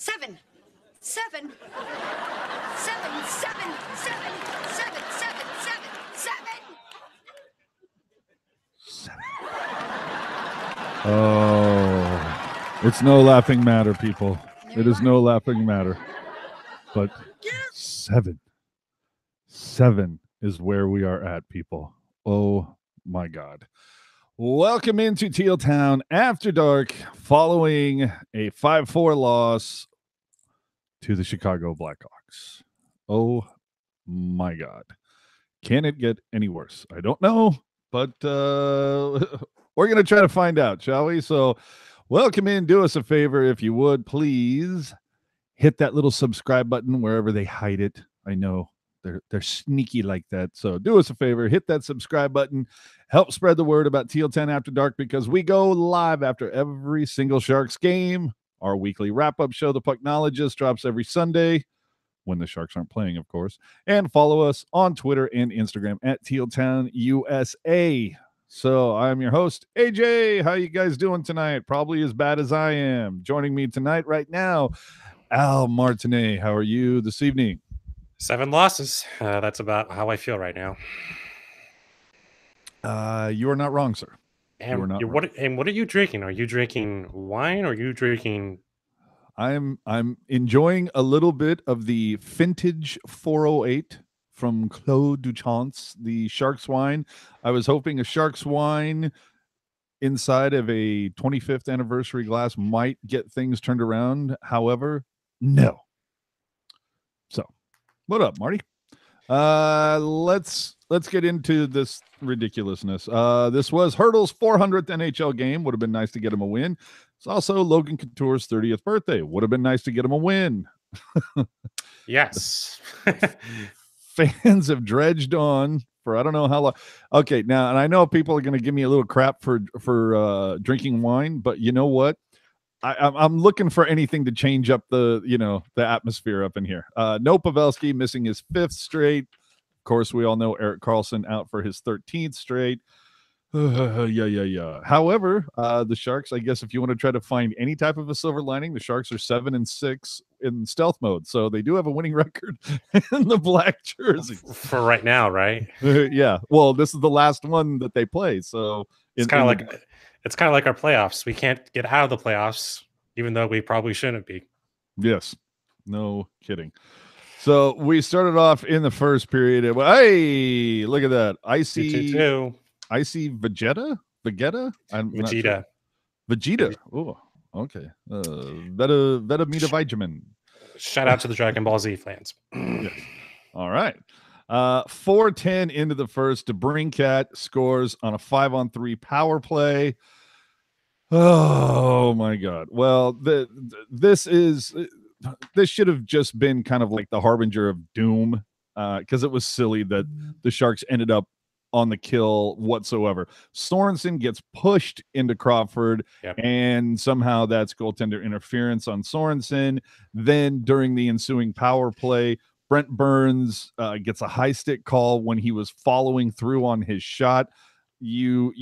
7, 7, 7, 7, 7, 7, 7, 7. Oh, it's no laughing matter, people. It is no laughing matter. But 7 is where we are at, people. Oh my God. Welcome into Teal Town After Dark, following a 5-4 loss to the Chicago Blackhawks. Oh my God. Can it get any worse? I don't know, but we're going to try to find out, shall we? So welcome in. Do us a favor, if you would, please hit that little subscribe button wherever they hide it. I know they're sneaky like that. So do us a favor, hit that subscribe button. Help spread the word about Teal 10 After Dark, because we go live after every single Sharks game. Our weekly wrap-up show, The Pucknologist, drops every Sunday when the Sharks aren't playing, of course. And follow us on Twitter and Instagram at Tealtown USA. So I'm your host, AJ. How you guys doing tonight? Probably as bad as I am. Joining me tonight right now, Al Martinet. How are you this evening? 7 losses. That's about how I feel right now. You are not wrong, sir. And what are you drinking? Are you drinking wine or are you drinking? I'm enjoying a little bit of the vintage 408 from Claude Duchance, the Sharks wine. I was hoping a Sharks wine inside of a 25th anniversary glass might get things turned around. However, no. So, what up, Marty? Let's get into this ridiculousness. This was Hertl's 400th NHL game. Would have been nice to get him a win. It's also Logan Couture's 30th birthday. Would have been nice to get him a win. Yes. Fans have dredged on for I don't know how long. Okay, now, and I know people are going to give me a little crap for drinking wine, but you know what? I'm looking for anything to change up the atmosphere up in here. No Pavelski missing his 5th straight. Of course, we all know Erik Karlsson out for his 13th straight. Yeah. However, the Sharks, I guess if you want to try to find any type of a silver lining, the Sharks are 7-6 in stealth mode. So they do have a winning record in the black jersey. For right now, right? Yeah. Well, this is the last one that they play. So it's kind of like our playoffs. We can't get out of the playoffs, even though we probably shouldn't be. Yes. No kidding. So we started off in the first period. Hey, look at that. I see Vegeta? Vegeta. Oh, okay. Veta Mita Vitamin. Shout out to the Dragon Ball Z fans. Yes. All right. 4:10 into the first. DeBrincat scores on a 5-on-3 power play. Oh my God. Well, this should have just been kind of like the harbinger of doom, because it was silly that the Sharks ended up on the kill whatsoever. Sorensen gets pushed into Crawford, and somehow that's goaltender interference on Sorensen. Then during the ensuing power play, Brent Burns gets a high stick call when he was following through on his shot. You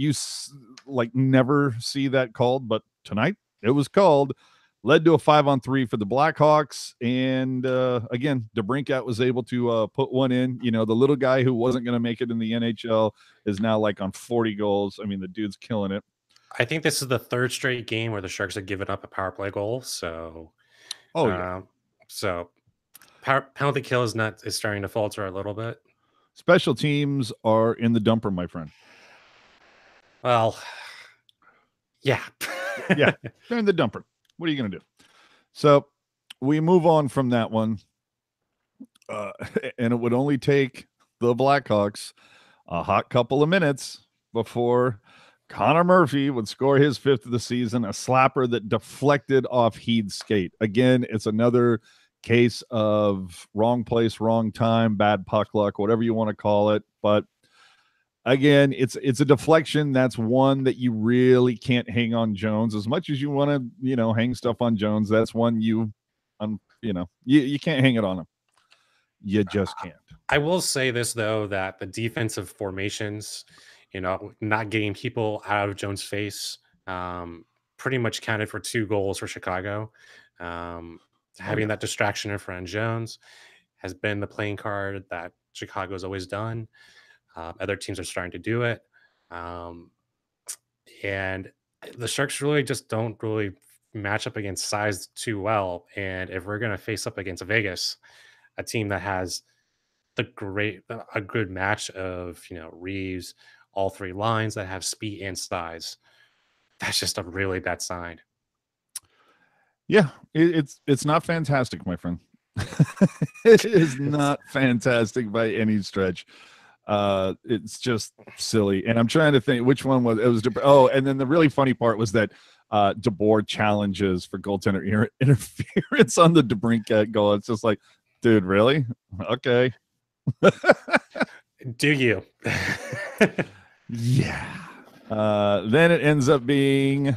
never see that called, but tonight it was called. Led to a 5-on-3 for the Blackhawks. And again, DeBrincat was able to put one in. You know, the little guy who wasn't going to make it in the NHL is now like on 40 goals. I mean, the dude's killing it. I think this is the 3rd straight game where the Sharks have given up a power play goal. So, penalty kill is starting to falter a little bit. Special teams are in the dumper, my friend. Well, yeah. Yeah, they're in the dumper. What are you going to do? So we move on from that one. And it would only take the Blackhawks a hot couple of minutes before Connor Murphy would score his 5th of the season, a slapper that deflected off Heed's skate. Again, it's another case of wrong place, wrong time, bad puck luck, whatever you want to call it. But again, it's a deflection. That's one that you really can't hang on Jones as much as you want to, hang stuff on Jones. That's one you can't hang it on him. You just can't. I will say this though, that the defensive formations, not getting people out of Jones' face, pretty much counted for 2 goals for Chicago. having that distraction in front of Jones has been the playing card that Chicago's always done. Other teams are starting to do it. And the Sharks really just don't really match up against size too well. And if we're going to face up against Vegas, a team that has a good match of, Reeves, all three lines that have speed and size, that's just a really bad sign. Yeah, it's not fantastic, my friend. It is not fantastic by any stretch. It's just silly. And I'm trying to think which one was it. Was and then the really funny part was that DeBoer challenges for goaltender interference on the DeBrincat goal. It's just like, dude, really? Okay. Do you? Yeah. Then it ends up being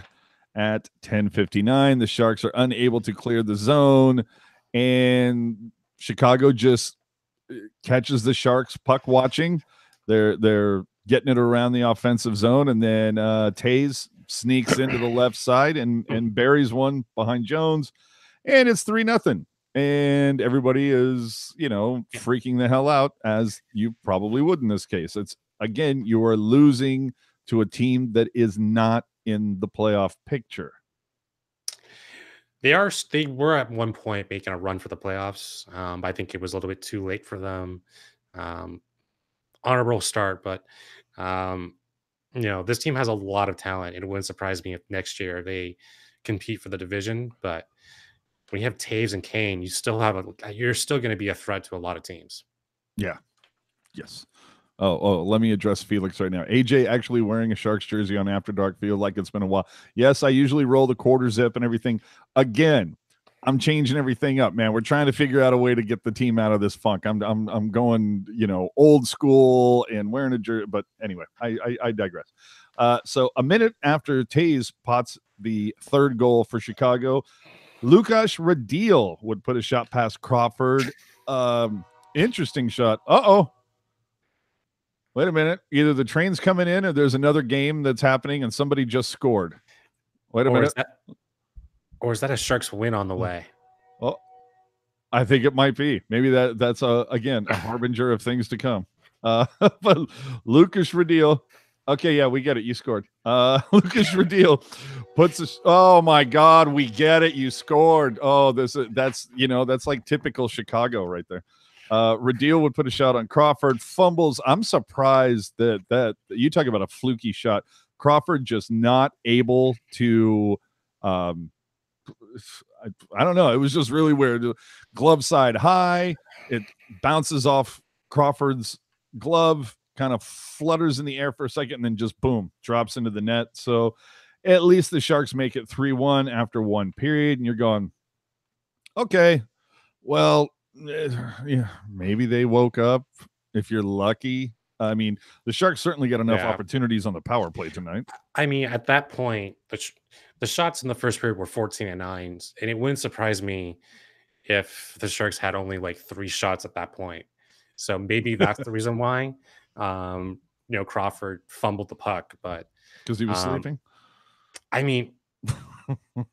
at 10:59. The Sharks are unable to clear the zone, and Chicago just catches the Sharks puck watching. They're getting it around the offensive zone, and then Tays sneaks into the left side and buries one behind Jones, and it's 3-0. And everybody is, freaking the hell out, as you probably would in this case. It's, again, you are losing to a team that is not in the playoff picture. They were at one point making a run for the playoffs. I think it was a little bit too late for them. Honorable start, but this team has a lot of talent. It wouldn't surprise me if next year they compete for the division. But when you have Taves and Kane, you're still going to be a threat to a lot of teams. Yeah. Yes. Oh, let me address Felix right now. AJ actually wearing a Sharks jersey on After Dark feel like it's been a while. Yes, I usually roll the quarter zip and everything. Again, I'm changing everything up, man. We're trying to figure out a way to get the team out of this funk. I'm going, old school and wearing a jersey. But anyway, I digress. So a minute after Tays pots the third goal for Chicago, Lukas Radil would put a shot past Crawford. Interesting shot. Wait a minute. Either the train's coming in or there's another game that's happening and somebody just scored. Wait a minute. Is that a Sharks win on the way? Oh, I think it might be. Maybe that's again a harbinger of things to come. But Lukas Radil. Okay, yeah, we get it. You scored. Lukas Radil puts us. Oh my God, we get it. You scored. Oh, that's like typical Chicago right there. Radil would put a shot on Crawford. Fumbles. I'm surprised that you talk about a fluky shot. Crawford just not able to. I don't know. It was just really weird. Glove side high. It bounces off Crawford's glove, kind of flutters in the air for a second, and then just boom, drops into the net. So at least the Sharks make it 3-1 after one period, and you're going, okay, well, yeah, maybe they woke up if you're lucky. I mean, the Sharks certainly got enough opportunities on the power play tonight. I mean, at that point, the shots in the first period were 14-9, and it wouldn't surprise me if the Sharks had only like 3 shots at that point. So maybe that's the reason why. Crawford fumbled the puck, but because he was sleeping. I mean,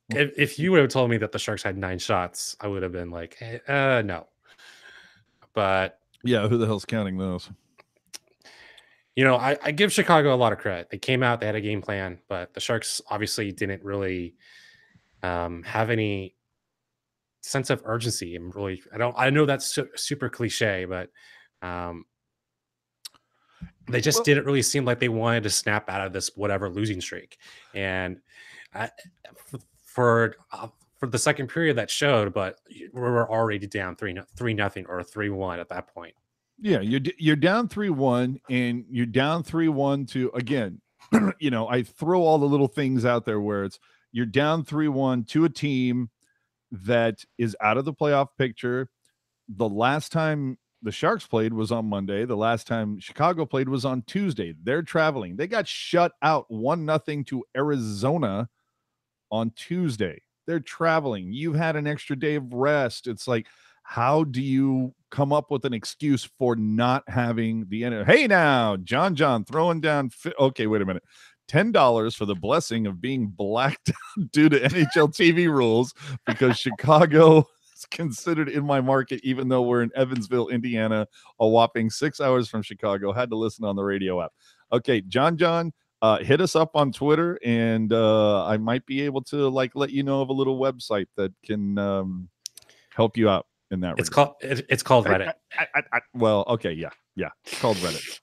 if you would have told me that the Sharks had 9 shots, I would have been like, hey, no. But yeah, who the hell's counting those? I give Chicago a lot of credit. They came out, they had a game plan, but the Sharks obviously didn't really have any sense of urgency. And really, I know that's super cliche, but they just didn't really seem like they wanted to snap out of this whatever losing streak. And for the second period that showed, but we were already down 3-0 or 3-1 at that point. Yeah, you're down 3-1, and you're down 3-1 to, again, I throw all the little things out there where it's you're down 3-1 to a team that is out of the playoff picture. The last time the Sharks played was on Monday. The last time Chicago played was on Tuesday. They're traveling. They got shut out 1-0 to Arizona on Tuesday. They're traveling. You've had an extra day of rest. It's like, how do you come up with an excuse for not having the end? Hey, now, John throwing down. Okay, wait a minute. $10 for the blessing of being blacked out due to NHL TV rules because Chicago's considered in my market, even though we're in Evansville, Indiana, a whopping 6 hours from Chicago. Had to listen on the radio app. Okay, John, hit us up on Twitter, and I might be able to let you know of a little website that can help you out in that. It's called Reddit. Well, okay, yeah, it's called Reddit.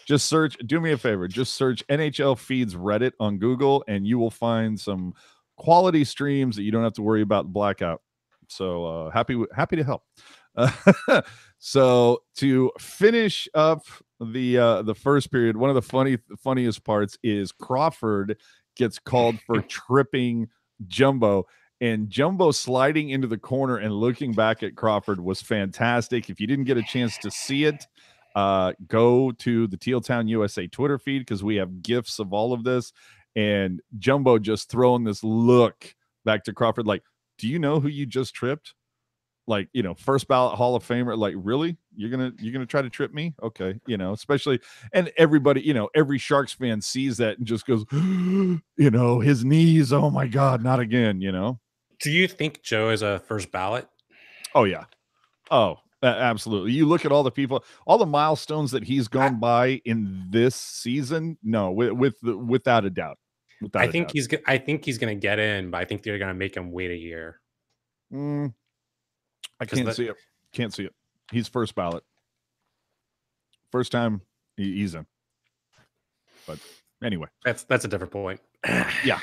Just search. Do me a favor. Just search NHL feeds Reddit on Google, and you will find some quality streams that you don't have to worry about blackout. So happy to help. So to finish up the first period, one of the funniest parts is Crawford gets called for tripping Jumbo, and Jumbo sliding into the corner and looking back at Crawford was fantastic. If you didn't get a chance to see it, go to the Teal Town USA Twitter feed, because we have GIFs of all of this, and Jumbo just throwing this look back to Crawford like, do you know who you just tripped? Like, first ballot Hall of Famer. Like, really? You're gonna try to trip me? Okay, especially, and everybody, every Sharks fan sees that and just goes, his knees. Oh my God, not again. Do you think Joe is a first ballot? Oh yeah. Oh, absolutely. You look at all the people, all the milestones that he's gone by in this season. No, without a doubt. I think he's going to get in, but I think they're going to make him wait a year. I can't see it. Can't see it. He's first ballot. First time he's in. But anyway, that's a different point. Yeah.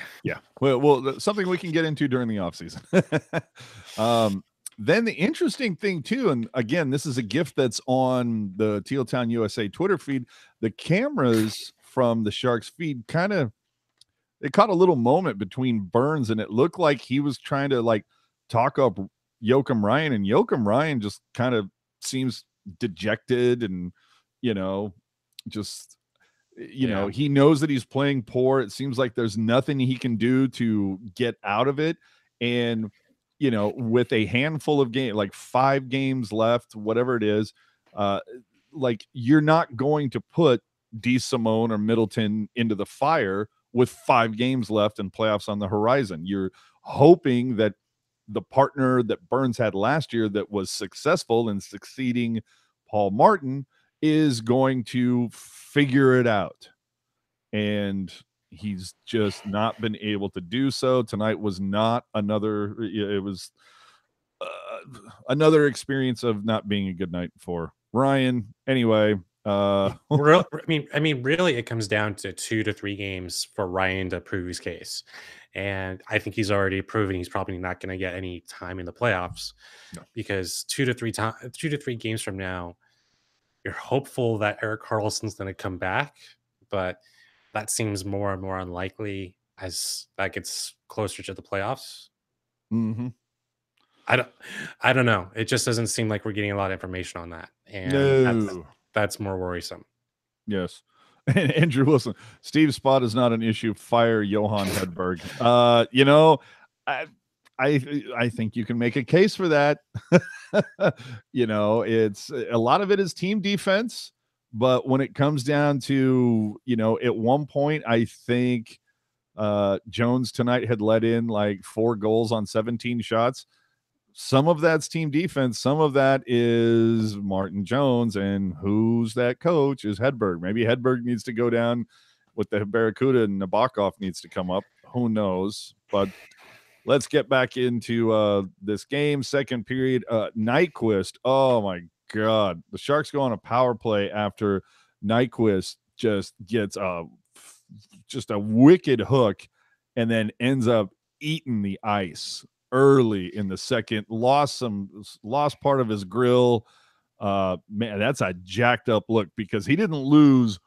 Well, something we can get into during the offseason. Then the interesting thing too, and again, this is a gift that's on the Teal Town USA Twitter feed. The cameras from the Sharks feed they caught a little moment between Burns, and it looked like he was trying to talk up Joakim Ryan, and Joakim Ryan just kind of seems dejected and he knows that he's playing poor. It seems like there's nothing he can do to get out of it, and with a handful of games, 5 games left, whatever it is, you're not going to put DeSimone or Middleton into the fire with 5 games left and playoffs on the horizon. You're hoping that the partner that Burns had last year that was successful in succeeding Paul Martin is going to figure it out. And he's just not been able to do so. Tonight was not it was another experience of not being a good night for Ryan. Anyway, really, it comes down to 2 to 3 games for Ryan to prove his case. And I think he's already proven he's probably not going to get any time in the playoffs. No. Because 2 to 3 games from now, you're hopeful that Erik Karlsson's going to come back, but that seems more and more unlikely as that gets closer to the playoffs. Mm-hmm. I don't know. It just doesn't seem like we're getting a lot of information on that. And that's more worrisome. Yes. And Andrew Wilson, Steve's spot is not an issue. Fire Johan Hedberg. I think you can make a case for that. It's a lot of it is team defense, but when it comes down to, at one point, I think Jones tonight had let in 4 goals on 17 shots. Some of that's team defense. Some of that is Martin Jones, and who's that coach is Hedberg. Maybe Hedberg needs to go down with the Barracuda and Nabokov needs to come up. Who knows? But let's get back into this game. Second period, Nyquist. Oh my God. The Sharks go on a power play after Nyquist just gets a wicked hook and then ends up eating the ice early in the second. Lost part of his grill. Man, that's a jacked up look because he didn't lose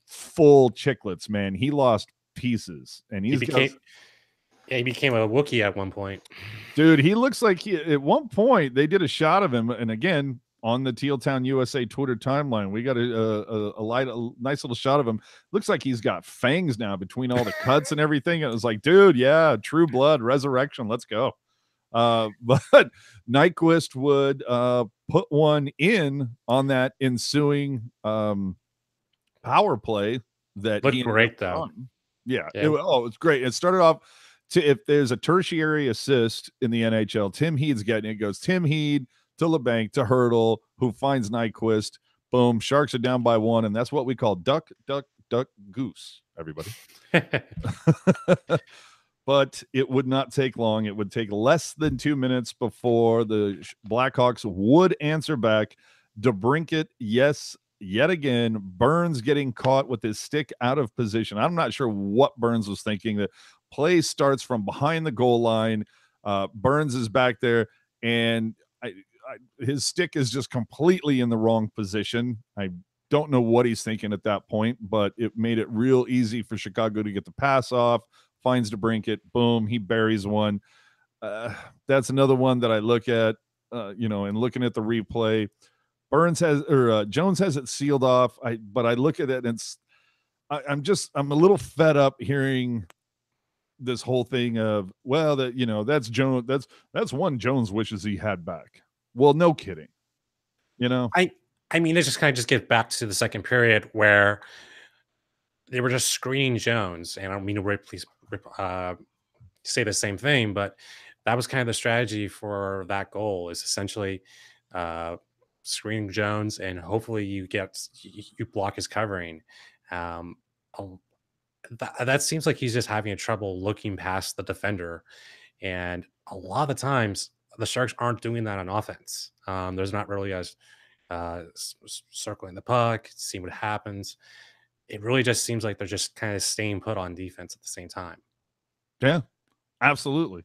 full chiclets, man. He lost pieces, and he became a Wookiee at one point. Dude, he looks like at one point they did a shot of him, and again on the Teal Town USA Twitter timeline, we got a nice little shot of him. Looks like he's got fangs now between all the cuts and everything. It was like, dude, yeah, true blood, resurrection, let's go. But Nyquist would put one in on that ensuing power play that looked great though. Yeah. It's great. It started off if there's a tertiary assist in the NHL, Tim Heed's getting it. It goes Tim Heed to LeBanc to Hertl, who finds Nyquist. Boom, Sharks are down by 1, and that's what we call duck, duck, duck, goose, everybody. But it would not take long. It would take less than 2 minutes before the Blackhawks would answer back. DeBrincat, yes, yet again. Burns getting caught with his stick out of position. I'm not sure what Burns was thinking. The play starts from behind the goal line. Burns is back there, and his stick is just completely in the wrong position. I don't know what he's thinking at that point, but it made it real easy for Chicago to get the pass off. Finds DeBrincat, boom, he buries one. That's another one that I look at, and looking at the replay. Jones has it sealed off. But I look at it and I'm a little fed up hearing this whole thing of, well, that's Jones. That's one Jones wishes he had back. Well, no kidding. I mean, it just kind of just get back to the second period where they were just screening Jones, and I don't mean to say the same thing, but that was kind of the strategy for that goal, is essentially screening Jones, and hopefully you block his covering. That seems like he's just having trouble looking past the defender, and a lot of the times the Sharks aren't doing that on offense. There's not really circling the puck, seeing what happens. It really just seems like they're just kind of staying put on defense at the same time. Yeah, absolutely.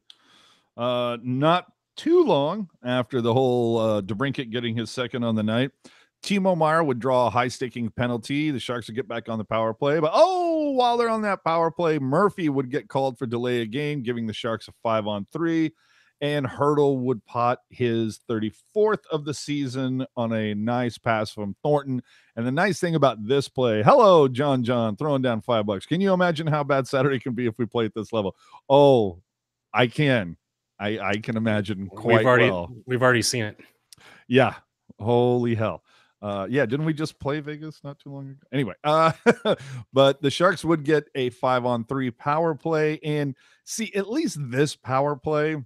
Not too long after the whole DeBrincat getting his second on the night, Timo Meier would draw a high-sticking penalty. The Sharks would get back on the power play. But, while they're on that power play, Murphy would get called for delay of game, giving the Sharks a 5-on-3. And Hertl would pot his 34th of the season on a nice pass from Thornton. And the nice thing about this play, hello, John, throwing down $5. Can you imagine how bad Saturday can be if we play at this level? Oh, I can. I can imagine quite well. We've already seen it. Yeah. Holy hell. Didn't we just play Vegas not too long ago? Anyway, but the Sharks would get a 5-on-3 power play. And see, at least this power play,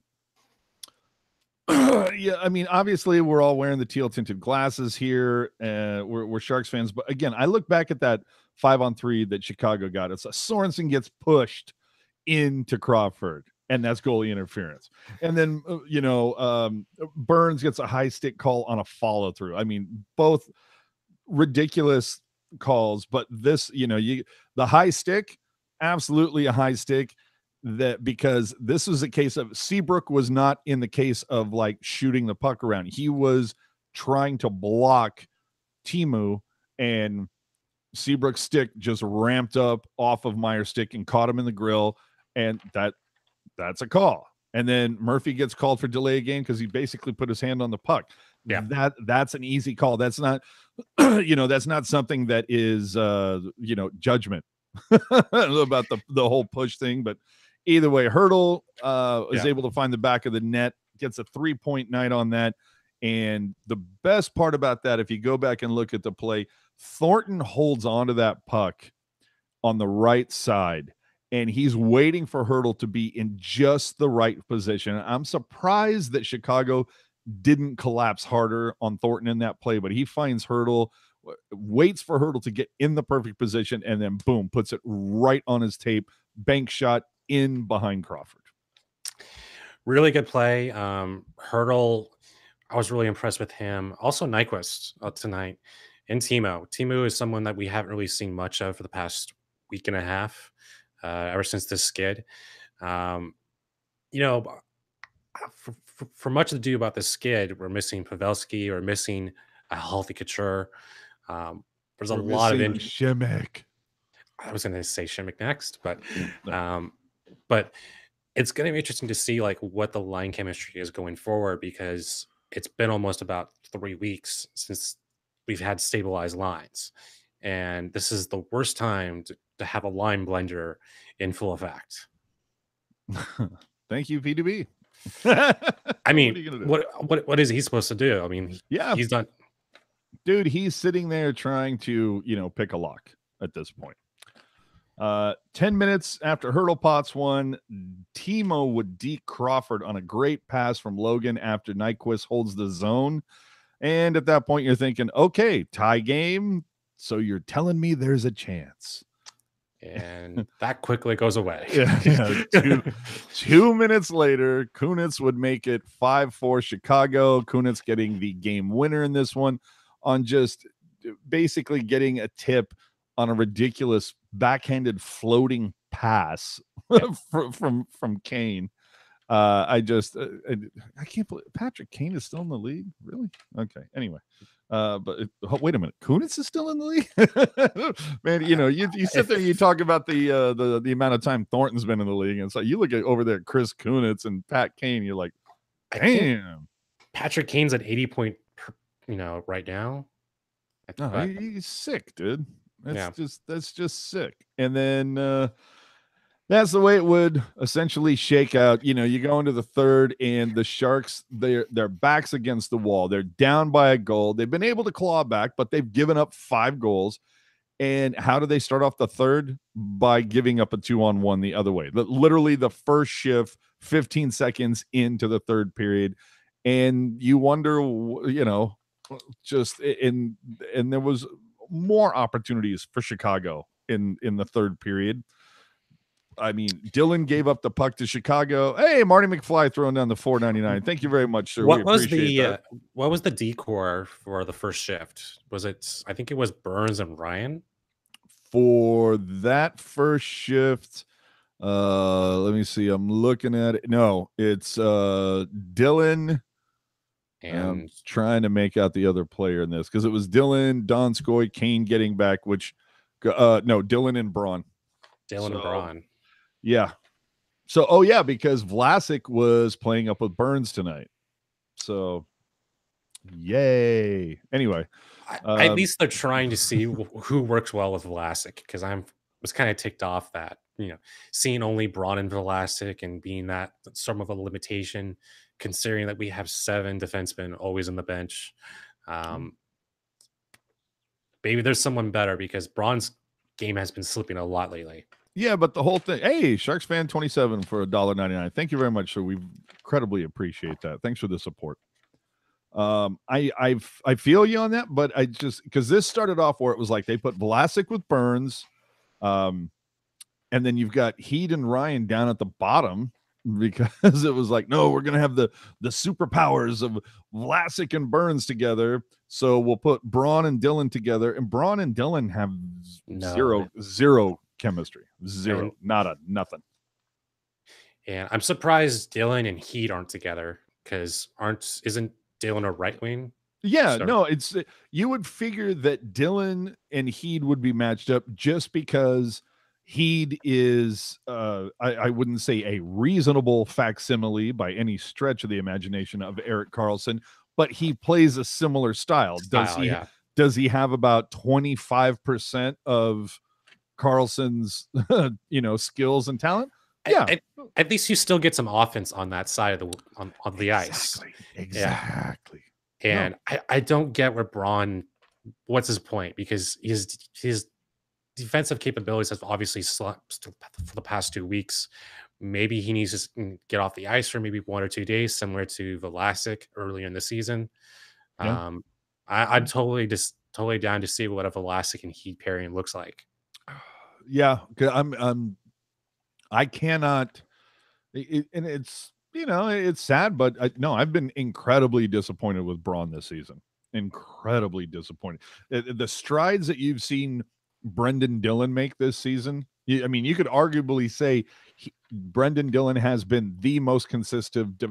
yeah, I mean, obviously we're all wearing the teal tinted glasses here. We're Sharks fans, but again, I look back at that 5-on-3 that Chicago got. It's Sorensen gets pushed into Crawford, and that's goalie interference. And then Burns gets a high stick call on a follow through. I mean, both ridiculous calls, but this, the high stick, absolutely a high stick. That because this was a case of Seabrook was not in the case of like shooting the puck around. He was trying to block Timu, and Seabrook's stick just ramped up off of Meier's stick and caught him in the grill, and that's a call. And then Murphy gets called for delay of game because he basically put his hand on the puck. Yeah, that's an easy call. That's not that's not something that is judgment about the whole push thing. But either way, Hertl is able to find the back of the net, gets a 3-point night on that. And the best part about that, if you go back and look at the play, Thornton holds onto that puck on the right side, and he's waiting for Hertl to be in just the right position. I'm surprised that Chicago didn't collapse harder on Thornton in that play, but he finds Hertl, waits for Hertl to get in the perfect position, and then boom, puts it right on his tape, bank shot in behind Crawford. Really good play. Hertl, I was really impressed with him. Also Nyquist tonight, and Timo. Timo is someone that we haven't really seen much of for the past week and a half, ever since this skid. For much ado about the skid, we're missing Pavelski, or missing a healthy Couture. There's a lot of Shimmick. I was going to say Shimmick next, but it's going to be interesting to see like what the line chemistry is going forward, because it's been almost about 3 weeks since we've had stabilized lines, and this is the worst time to have a line blender in full effect. Thank you, V2B. I mean, what is he supposed to do? I mean, he's done. Dude, he's sitting there trying to, pick a lock at this point. 10 minutes after Hertl pots one, Timo with Deke Crawford on a great pass from Logan after Nyquist holds the zone. And at that point, you're thinking, okay, tie game. So you're telling me there's a chance. And that quickly goes away. Yeah. 2 minutes later, Kunitz would make it 5-4 Chicago. Kunitz getting the game winner in this one on just basically getting a tip on a ridiculous backhanded floating pass from Kane. I can't believe Patrick Kane is still in the league. Really? Okay. Anyway, wait a minute. Kunitz is still in the league, man. You sit there, and you talk about the amount of time Thornton's been in the league, and so you look at over there, Chris Kunitz and Pat Kane. You're like, damn. Patrick Kane's at 80 point, right now. No, he's sick, dude. That's just sick. And then that's the way it would essentially shake out. You go into the third, and the Sharks, their backs against the wall. They're down by a goal. They've been able to claw back, but they've given up 5 goals. And how do they start off the third? By giving up a 2-on-1 the other way. Literally the first shift, 15 seconds into the third period. And you wonder, and there was more opportunities for Chicago in the third period. I mean, Dylan gave up the puck to Chicago. Hey, Marty McFly throwing down the $4.99. Thank you very much, sir. What was the decor for the first shift? Was it? I think it was Burns and Ryan for that first shift. Let me see. I'm looking at it. No, it's Dylan. And I'm trying to make out the other player in this because it was Dylan, Donskoy, Kane getting back, which Dylan and Braun. And Braun. Yeah. So, because Vlasic was playing up with Burns tonight. So, yay. Anyway. At least they're trying to see who works well with Vlasic, because was kind of ticked off that, seeing only Braun and Vlasic and being that some of a limitation, considering that we have 7 defensemen always on the bench. Maybe there's someone better, because Braun's game has been slipping a lot lately. Yeah, but the whole thing. Hey, Sharks fan 27 for $1.99. Thank you very much, sir. We incredibly appreciate that. Thanks for the support. I feel you on that, but I just, because this started off where it was like they put Vlasic with Burns, and then you've got Heed and Ryan down at the bottom, because it was like, no, we're gonna have the superpowers of Vlasic and Burns together, so we'll put Braun and Dylan together, and Braun and Dylan have zero chemistry, nothing. And I'm surprised Dylan and Heed aren't together, because isn't Dylan a right wing? Yeah, no, it's, you would figure that Dylan and Heed would be matched up, just because Heed is I wouldn't say a reasonable facsimile by any stretch of the imagination of Erik Karlsson, but he plays a similar style. Does he have about 25% of Karlsson's skills and talent? Yeah. At least you still get some offense on that side of the ice. Exactly. Yeah. And I don't get where Braun, what's his point? Because his defensive capabilities have obviously slept for the past 2 weeks. Maybe he needs to get off the ice for maybe 1 or 2 days, similar to Vlasic earlier in the season. Yeah. I'm totally down to see what a Vlasic and Heed pairing looks like. Yeah, I cannot, and it's it's sad, but I've been incredibly disappointed with Braun this season. Incredibly disappointed. The strides that you've seen Brendan Dillon make this season, I mean, you could arguably say Brendan Dillon has been the most consistent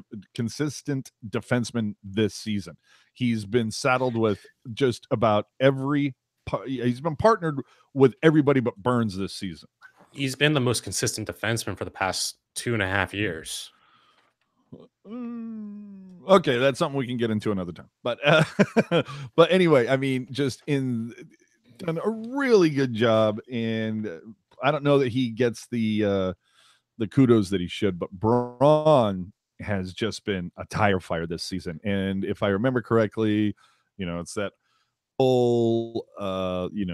defenseman this season. He's been saddled with just about he's been partnered with everybody but Burns this season. He's been the most consistent defenseman for the past 2.5 years. Okay, that's something we can get into another time. But but anyway, I mean, just done a really good job, and I don't know that he gets the kudos that he should, but Braun has just been a tire fire this season. And if I remember correctly, it's that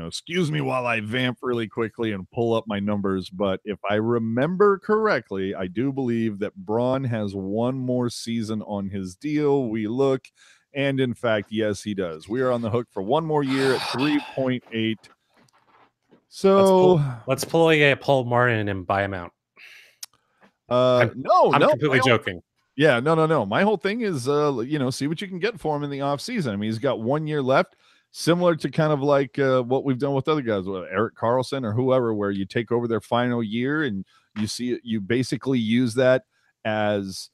excuse me while I vamp really quickly and pull up my numbers, but if I remember correctly, I do believe that Braun has one more season on his deal. We look, and in fact, yes, he does. We are on the hook for one more year at 3.8. So let's pull a Paul Martin and buy him out. I'm completely joking. Yeah, no. My whole thing is, see what you can get for him in the offseason. I mean, he's got 1 year left, similar to kind of like what we've done with other guys, with Erik Karlsson or whoever, where you take over their final year and you basically use that as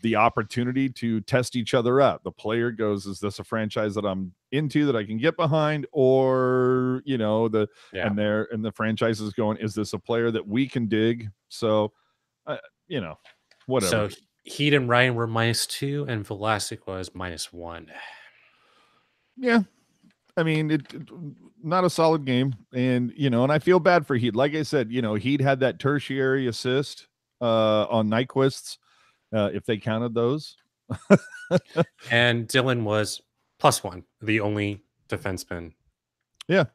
the opportunity to test each other out. The player goes, is this a franchise that I'm into that I can get behind? Or, and the franchise is going, is this a player that we can dig? So, whatever. So Heat and Ryan were -2 and Vlasic was -1. Yeah. I mean, it not a solid game. And, and I feel bad for Heat. Like I said, Heat had that tertiary assist on Nyquist's, if they counted those. And Dylan was +1, the only defenseman. Yeah.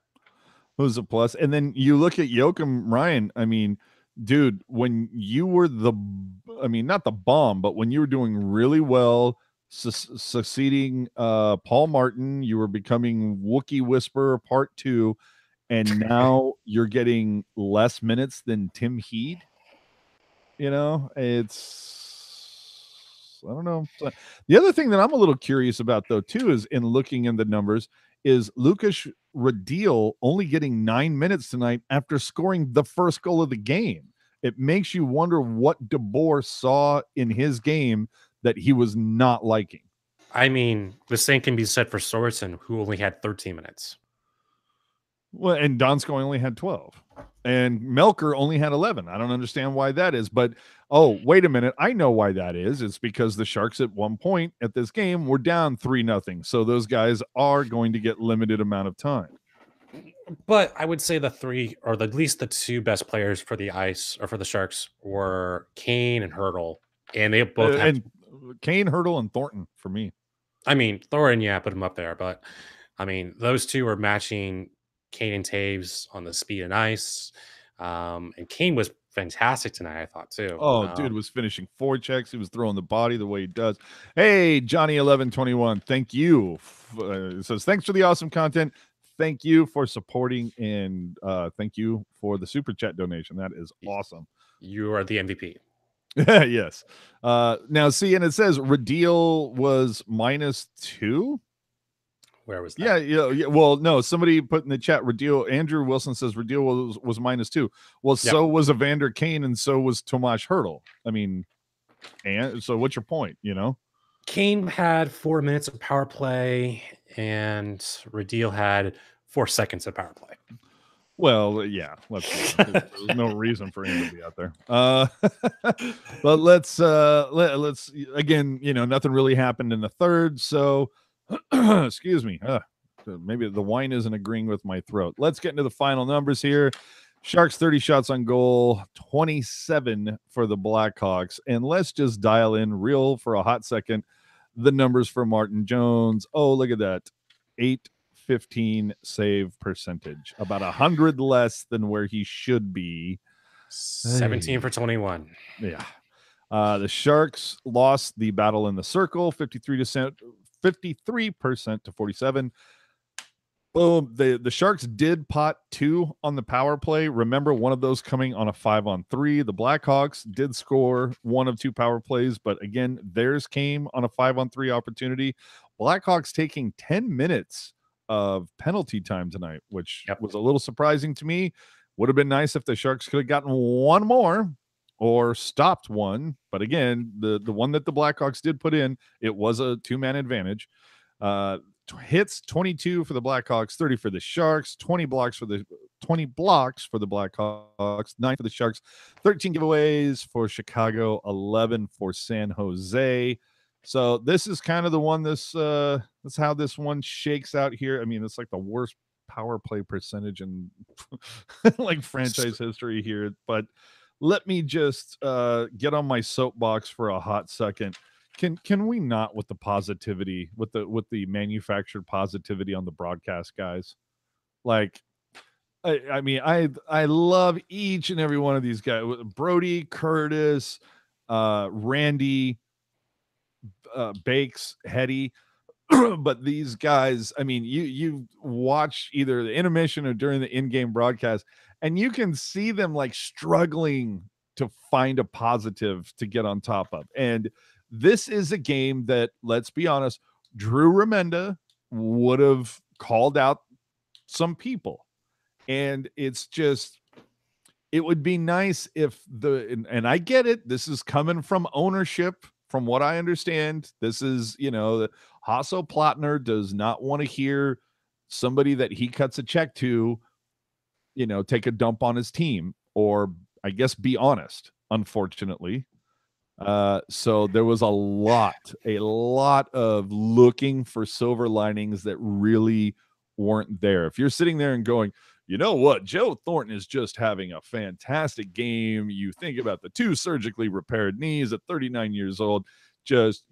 Who's a plus. And then you look at Joakim Ryan. I mean, dude, when you were not the bomb, but when you were doing really well, succeeding Paul Martin, you were becoming Wookiee Whisperer Part 2, and now you're getting less minutes than Tim Heed. I don't know. The other thing that I'm a little curious about, though, too, is in looking in the numbers, is Lucas Radil only getting 9 minutes tonight after scoring the first goal of the game. It makes you wonder what DeBoer saw in his game that he was not liking. I mean, the same can be said for Sorensen, who only had 13 minutes. Well, and Donskoy only had 12. And Melker only had 11. I don't understand why that is. But, wait a minute. I know why that is. It's because the Sharks at one point at this game were down 3-0. So those guys are going to get limited amount of time. But I would say the three, or at least the two best players for the ice or for the Sharks, were Kane and Hertl. And they both had Kane, Hertl, and Thornton for me. I mean, Thornton, yeah, put him up there. But, I mean, those two were matching Kane and Taves on the speed and ice. And Kane was fantastic tonight, I thought, too. Dude was finishing forechecks. He was throwing the body the way he does. Hey, Johnny1121, thank you. It says, thanks for the awesome content. Thank you for supporting, and thank you for the super chat donation. That is awesome. You are the MVP. Yes. Now, see, and it says Radil was -2. Where was that? Yeah. Well, no, somebody put in the chat, Andrew Wilson says Radil was -2. Well, so was Evander Kane, and so was Tomas Hertl. I mean, and so what's your point, Kane had 4 minutes of power play, and Radil had 4 seconds of power play. Well, yeah, there's no reason for him to be out there. But let's again, nothing really happened in the third, so excuse me. Maybe the wine isn't agreeing with my throat. Let's get into the final numbers here. Sharks 30 shots on goal, 27 for the Blackhawks, and let's just dial in real for a hot second the numbers for Martin Jones. Oh, look at that. 815 save percentage, about 100 less than where he should be. 17 for 21. Yeah. The Sharks lost the battle in the circle, 53% to 47. Boom. The Sharks did pot 2 on the power play. Remember, one of those coming on a 5-on-3. The Blackhawks did score 1 of 2 power plays, but again, theirs came on a 5-on-3 opportunity. Blackhawks taking 10 minutes of penalty time tonight, which was a little surprising to me. Would have been nice if the Sharks could have gotten 1 more or stopped 1. But again, the one that the Blackhawks did put in, it was a 2-man advantage. Hits 22 for the Blackhawks, 30 for the Sharks, 20 blocks for the Blackhawks, 9 for the Sharks, 13 giveaways for Chicago, 11 for San Jose. So this is kind of the one. That's how this one shakes out here. I mean, it's like the worst power play percentage in like franchise history here. But let me just get on my soapbox for a hot second. Can we not with the positivity, with the manufactured positivity on the broadcast guys? Like, I mean, I love each and every one of these guys. Brody, Curtis, Randy, Bakes, Hetty. But these guys, I mean, you watch either the intermission or during the in-game broadcast, and you can see them like struggling to find a positive to get on top of. And this is a game that, let's be honest, Drew Remenda would have called out some people. And it's just, it would be nice if and I get it, this is coming from ownership. From what I understand, this is, Hasso Plattner does not want to hear somebody that he cuts a check to, take a dump on his team, or I guess be honest, unfortunately. So there was a lot of looking for silver linings that really weren't there. If you're sitting there and going, you know what, Joe Thornton is just having a fantastic game. You think about the 2 surgically repaired knees at 39 years old, just,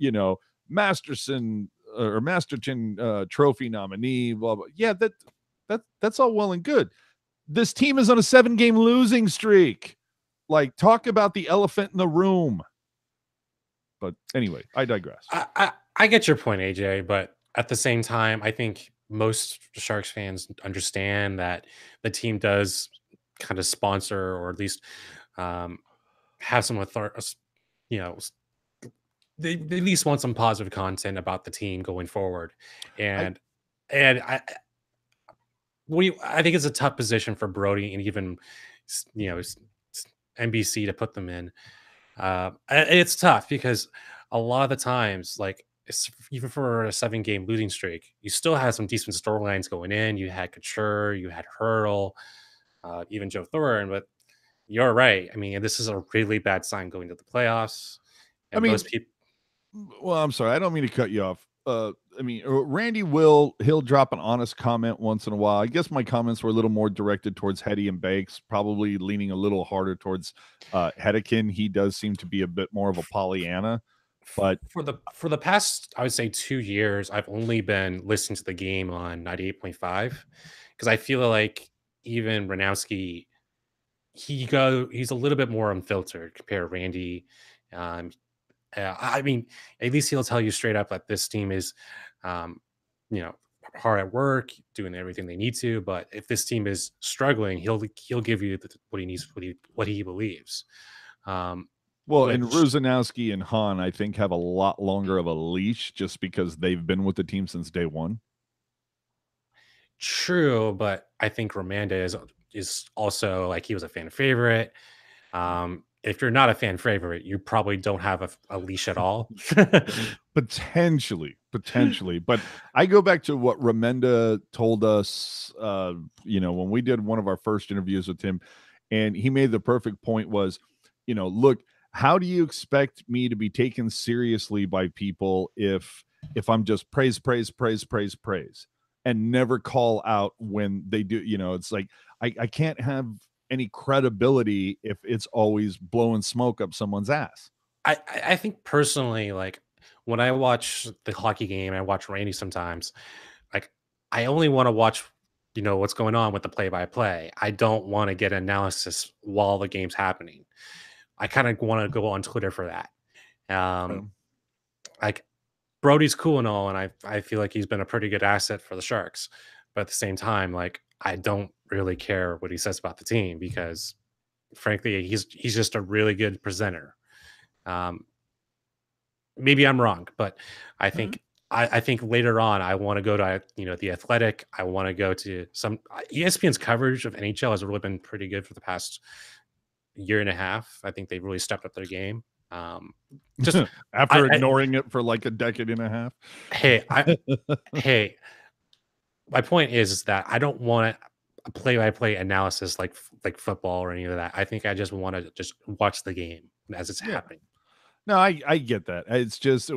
Masterson or Masterton trophy nominee, blah, blah. Yeah, that's all well and good. This team is on a 7-game losing streak. Like, talk about the elephant in the room. But anyway, I digress. I get your point, AJ, but at the same time, I think most Sharks fans understand that the team does kind of sponsor, or at least have some authority. They at least want some positive content about the team going forward, and I think it's a tough position for Brody and even NBC to put them in. It's tough because a lot of the times, like, even for a 7-game losing streak, you still had some decent storylines going in. You had Couture, you had Hertl, even Joe Thornton. But you're right. I mean, this is a really bad sign going to the playoffs. And most people. Well, I'm sorry, I don't mean to cut you off. Randy he'll drop an honest comment once in a while. I guess my comments were a little more directed towards Hetty and Bakes, probably leaning a little harder towards Hedekin. He does seem to be a bit more of a Pollyanna. But for the past, I would say 2 years, I've only been listening to the game on 98.5 because I feel like even Ranowski, he's a little bit more unfiltered compared to Randy. I mean, at least he'll tell you straight up that this team is, hard at work, doing everything they need to. But if this team is struggling, he'll give you what he needs, what he believes. And Ruzanowski and Hahn, I think, have a lot longer of a leash just because they've been with the team since day one. True, but I think Remanda is also, like, he was a fan favorite. If you're not a fan favorite, you probably don't have a leash at all. Potentially. But I go back to what Remenda told us, when we did one of our first interviews with him, and he made the perfect point was, look, how do you expect me to be taken seriously by people if I'm just praise and never call out when they do? It's like I can't have any credibility if it's always blowing smoke up someone's ass. I think personally, like, when I watch the hockey game, I watch Randy sometimes, like, I only want to watch what's going on with the play-by-play. I don't want to get analysis while the game's happening. I kind of want to go on Twitter for that. Like, Brody's cool and all, and I feel like he's been a pretty good asset for the Sharks. But at the same time, like, I don't really care what he says about the team because, frankly, he's just a really good presenter. Maybe I'm wrong, but I think I think later on I want to go to the Athletic. I want to go to some ESPN's coverage of NHL has really been pretty good for the past year and a half. I think they've really stepped up their game. Just after ignoring it for like a decade and a half. Hey, my point is that I don't want a play-by-play analysis like football or any of that. I think I just want to just watch the game as it's happening. No, I get that. It's just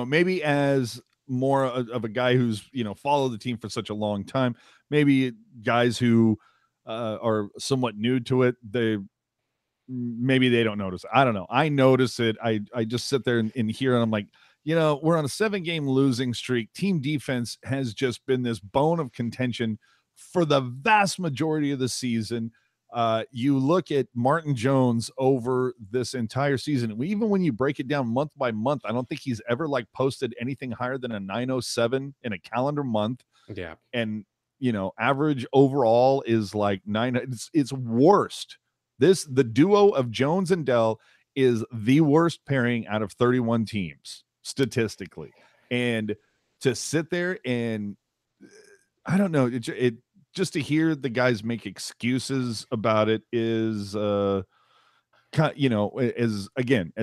maybe as more of a guy who's followed the team for such a long time, maybe guys who are somewhat new to it, maybe they don't notice. I don't know. I notice it. I just sit there and hear, and I'm like, we're on a 7-game losing streak. Team defense has just been this bone of contention for the vast majority of the season. You look at Martin Jones over this entire season. Even when you break it down month by month, I don't think he's ever posted anything higher than a 907 in a calendar month. Yeah. And, average overall is like 9. It's worst. The duo of Jones and Dell is the worst pairing out of 31 teams statistically. And to sit there and I don't know, it just to hear the guys make excuses about it is as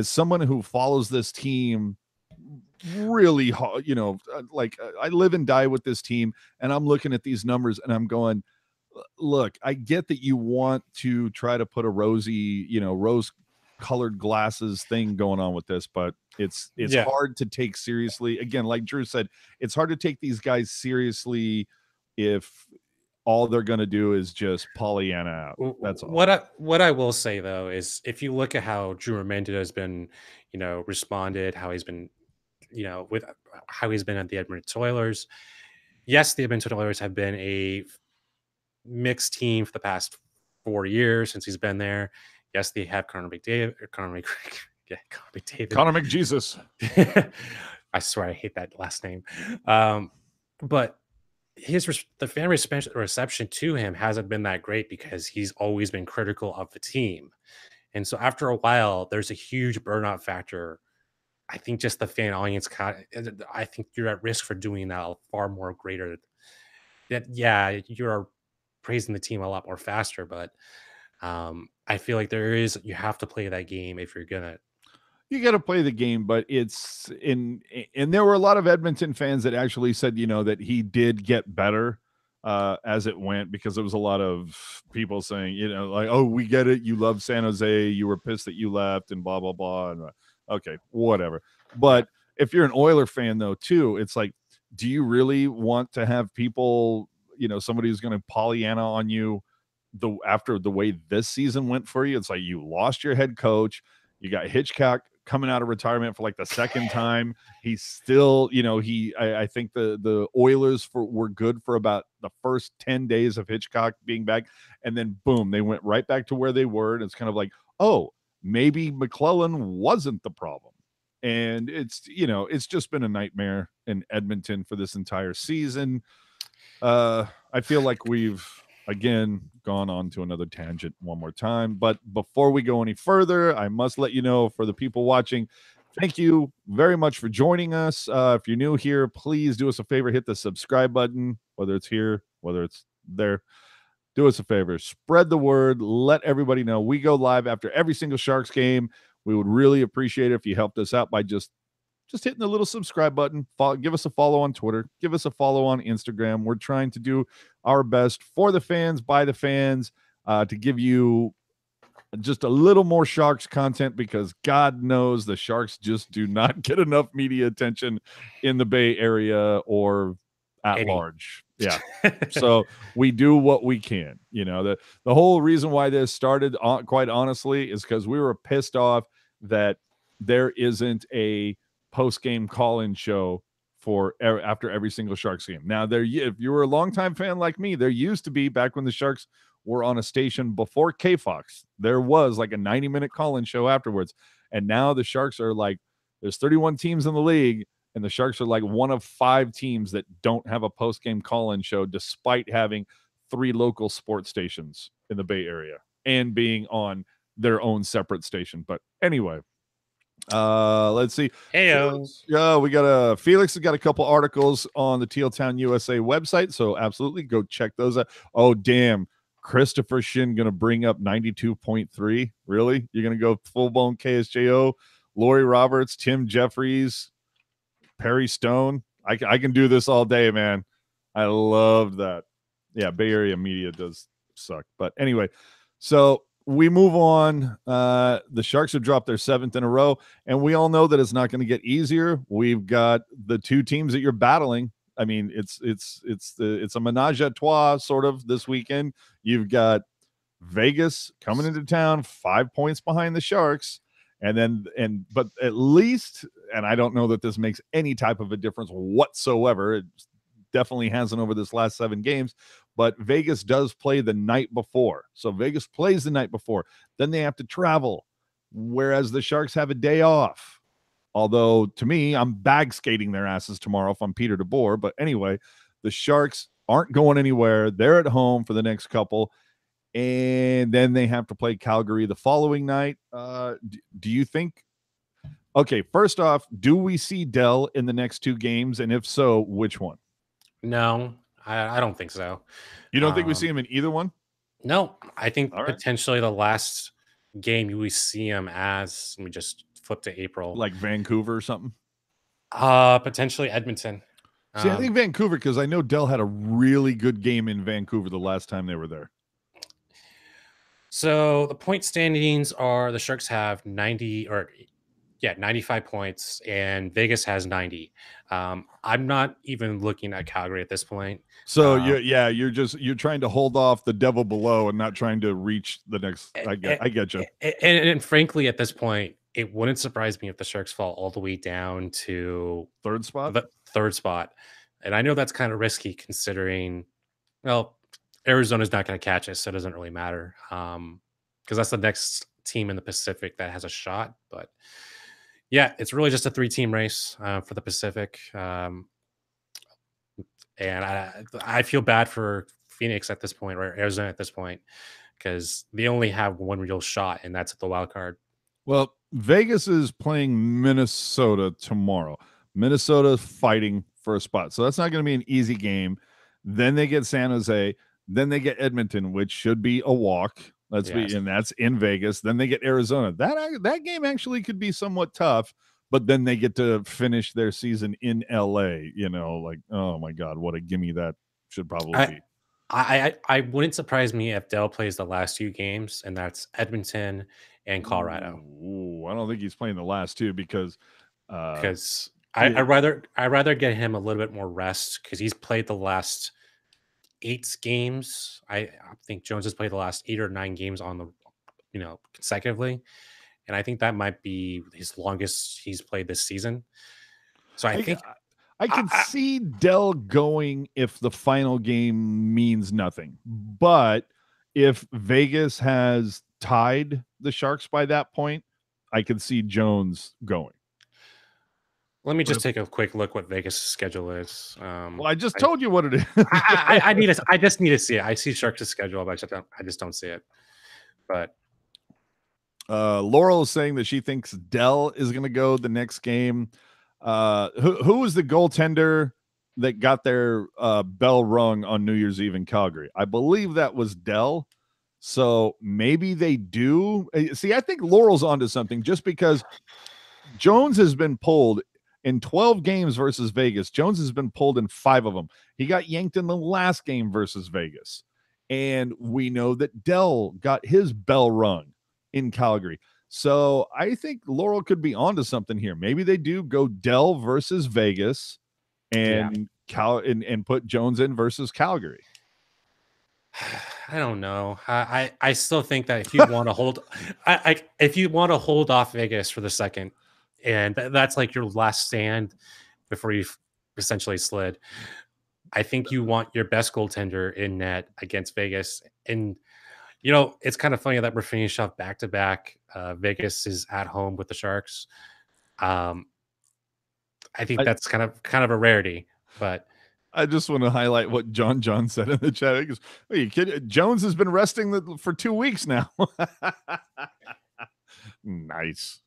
someone who follows this team really hard, I live and die with this team, and I'm looking at these numbers and I'm going, look, I get that you want to try to put a rosy, rose colored glasses thing going on with this, but it's hard to take seriously. Again, like Drew said, it's hard to take these guys seriously if all they're going to do is just Pollyanna out. That's all. What I will say though is if you look at how Drew Remenda has been, responded, how he's been, with how he's been at the Edmonton Oilers. Yes, the Edmonton Oilers have been a mixed team for the past 4 years since he's been there. Yes, they have Connor McDavid. Connor McJesus. I swear I hate that last name. But the fan reception to him hasn't been that great because he's always been critical of the team. And so after a while, there's a huge burnout factor. I think just the fan audience, I think you're at risk for doing that far more greater. That, yeah, you're praising the team a lot more faster, but I feel like you have to play that game if you're gonna. You got to play the game, but and there were a lot of Edmonton fans that actually said, that he did get better as it went, because there was a lot of people saying, oh, we get it. You love San Jose. You were pissed that you left and blah, blah, blah. And okay, whatever. But if you're an Oiler fan though, too, it's like, do you really want to have people, somebody who's going to Pollyanna on you after the way this season went for you? It's like you lost your head coach. You got Hitchcock coming out of retirement for the second time. He's still, I think the Oilers were good for about the first 10 days of Hitchcock being back. And then boom, they went right back to where they were. And it's kind of like, oh, maybe McClellan wasn't the problem. And it's just been a nightmare in Edmonton for this entire season. I feel like we've, again, gone on to another tangent one more time. But before we go any further, I must let you know, for the people watching, thank you very much for joining us. If you're new here, please do us a favor, hit the subscribe button, whether it's here, whether it's there. Do us a favor, spread the word, let everybody know. We go live after every single Sharks game. We would really appreciate it if you helped us out by just hitting the little subscribe button. Give us a follow on Twitter. Give us a follow on Instagram. We're trying to do our best for the fans, by the fans, to give you just a little more Sharks content, because God knows the Sharks just do not get enough media attention in the Bay Area or at large. Yeah. So we do what we can. The whole reason why this started, quite honestly, is because we were pissed off that there isn't a post-game call-in show for after every single Sharks game. Now, if you were a longtime fan like me, there used to be, back when the Sharks were on a station before KFox, there was a 90-minute call-in show afterwards. And now the Sharks are there's 31 teams in the league, and the Sharks are one of 5 teams that don't have a post-game call-in show, despite having 3 local sports stations in the Bay Area and being on their own separate station. But anyway, let's see. Heyo. Yeah, we got Felix has got a couple articles on the Teal Town USA website, so absolutely go check those out. Oh, damn. Christopher Shin gonna bring up 92.3. Really? You're gonna go full-blown KSJO? Lori Roberts, Tim Jeffries, Perry Stone. I can do this all day, man. I love that. Yeah, Bay Area media does suck. But anyway, so we move on. The Sharks have dropped their 7th in a row, and we all know that it's not going to get easier. We've got the 2 teams that you're battling. I mean, it's a menage a trois sort of this weekend. You've got Vegas coming into town 5 points behind the Sharks. But at least, and I don't know that this makes any type of a difference whatsoever. It definitely hasn't over this last 7 games, but Vegas does play the night before. So Vegas plays the night before. Then they have to travel, whereas the Sharks have a day off. Although, to me, I'm bag skating their asses tomorrow if I'm Peter DeBoer. But anyway, the Sharks aren't going anywhere. They're at home for the next couple. And then they have to play Calgary the following night. Do you think? Okay, first off, do we see Dell in the next 2 games? And if so, which one? No, I don't think so. You don't think we see him in either one? No, I think All right. potentially the last game we see him as, let me just flip to April. Like Vancouver or something? Potentially Edmonton. See, I think Vancouver, because I know Dell had a really good game in Vancouver the last time they were there. So the point standings are the Sharks have 95 points, and Vegas has 90. I'm not even looking at Calgary at this point. So you're trying to hold off the devil below and not trying to reach the next. I get you. And frankly, at this point, it wouldn't surprise me if the Sharks fall all the way down to third spot. The third spot, and I know that's kind of risky considering, well, Arizona's not going to catch us, so it doesn't really matter. Because that's the next team in the Pacific that has a shot. But yeah, it's really just a 3-team race for the Pacific. And I feel bad for Phoenix at this point, or Arizona at this point, because they only have one real shot, and that's at the wild card. Well, Vegas is playing Minnesota tomorrow. Minnesota is fighting for a spot. So that's not going to be an easy game. Then they get San Jose. Then they get Edmonton, which should be a walk. And that's in Vegas. Then they get Arizona. That game actually could be somewhat tough, but then they get to finish their season in LA. Oh my God, what a gimme that should probably be. I wouldn't surprise me if Dell plays the last 2 games, and that's Edmonton and Colorado. Ooh, I don't think he's playing the last 2 because I'd rather get him a little bit more rest, because he's played the last 8 games. I think Jones has played the last 8 or 9 games on the, consecutively, and I think that might be his longest he's played this season. So I think I can see Dell going if the final game means nothing, but if Vegas has tied the Sharks by that point, I could see Jones going. Let me just take a quick look what Vegas' schedule is. Well, I just told you what it is. I just need to see it. I see Sharks' schedule, but I just don't see it. But Laurel is saying that she thinks Dell is going to go the next game. Who was the goaltender that got their bell rung on New Year's Eve in Calgary? I believe that was Dell. So maybe they do. See, I think Laurel's onto something, just because Jones has been pulled in 12 games versus Vegas. Jones has been pulled in 5 of them. He got yanked in the last game versus Vegas. And we know that Dell got his bell rung in Calgary. So I think Laurel could be onto something here. Maybe they do go Dell versus Vegas and and put Jones in versus Calgary. I don't know. I still think that if you want to hold, if you want to hold off Vegas for the second, and that's like your last stand before you've essentially slid, I think you want your best goaltender in net against Vegas. And it's kind of funny that we're finishing off back-to-back. Vegas is at home with the Sharks. I think that's kind of a rarity, but I just want to highlight what John said in the chat. He goes, "Are you kidding? Jones has been resting for 2 weeks now." Nice.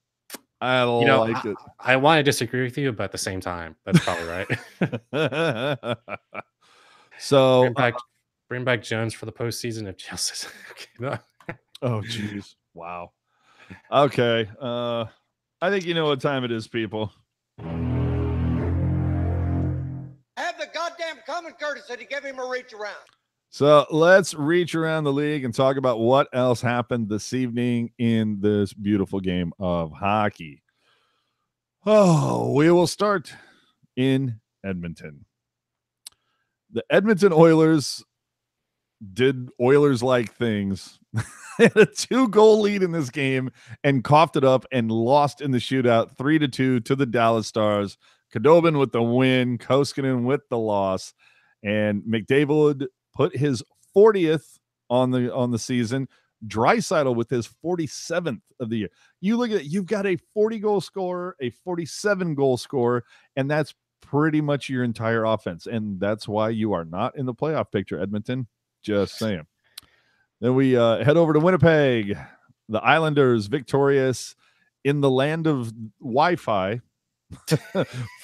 I like it. I want to disagree with you, but at the same time, that's probably right. So bring back Jones for the postseason if Chelsea's okay. Oh, jeez. Wow. Okay. I think you know what time it is, people. Have the goddamn common courtesy to give him a reach around. So let's reach around the league and talk about what else happened this evening in this beautiful game of hockey. Oh, we will start in Edmonton. The Edmonton Oilers did Oilers-like things had a 2-goal lead in this game and coughed it up and lost in the shootout 3-2 to the Dallas Stars. Khudobin with the win, Koskinen with the loss, and McDavid put his 40th on the season. Draisaitl with his 47th of the year. You look at it, you've got a 40-goal scorer, a 47-goal scorer, and that's pretty much your entire offense. And that's why you are not in the playoff picture, Edmonton. Just saying. Then we head over to Winnipeg. The Islanders victorious in the land of Wi-Fi.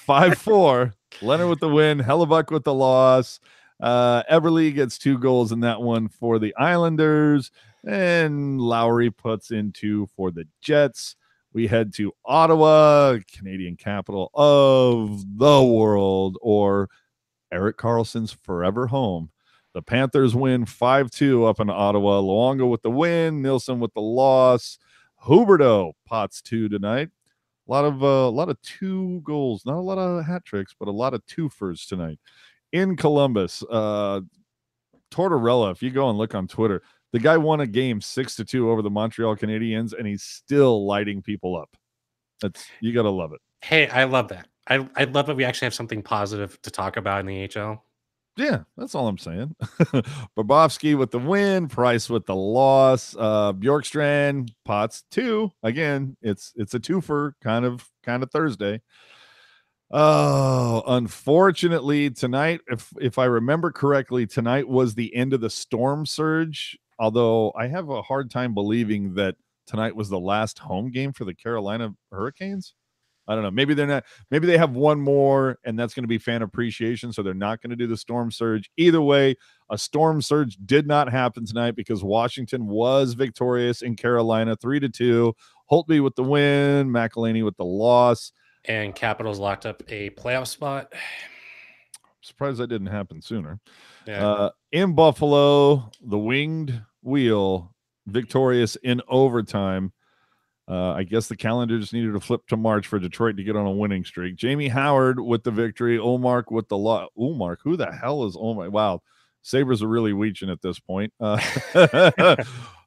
5-4. Leonard with the win. Hellebuck with the loss. Everly gets 2 goals in that one for the Islanders. And Lowry puts in 2 for the Jets. We head to Ottawa, Canadian capital of the world, or Erik Karlsson's forever home. The Panthers win 5-2 up in Ottawa. Luongo with the win. Nilsson with the loss. Huberdeau pots 2 tonight. A lot of 2 goals. Not a lot of hat tricks, but a lot of twofers tonight. In Columbus, Tortorella, if you go and look on Twitter, the guy won a game 6-2 over the Montreal Canadiens, and he's still lighting people up. You got to love it. Hey, I love that. I love that we actually have something positive to talk about in the AHL. Yeah, that's all I'm saying. Bobrovsky with the win, Price with the loss, Bjorkstrand pots 2. Again, it's a twofer kind of Thursday. Oh, unfortunately tonight, if I remember correctly, tonight was the end of the storm surge. Although I have a hard time believing that tonight was the last home game for the Carolina Hurricanes. I don't know. Maybe they're not. Maybe they have one more, and that's going to be fan appreciation, so they're not going to do the storm surge. Either way, a storm surge did not happen tonight because Washington was victorious in Carolina 3-2. Holtby with the win, McElhinney with the loss. And Capitals locked up a playoff spot. Surprised that didn't happen sooner. Yeah. In Buffalo, the winged wheel victorious in overtime. I guess the calendar just needed to flip to March for Detroit to get on a winning streak. Jamie Howard with the victory. Ullmark with the loss. Ullmark, who the hell is Ullmark? Wow. Sabres are really reaching at this point.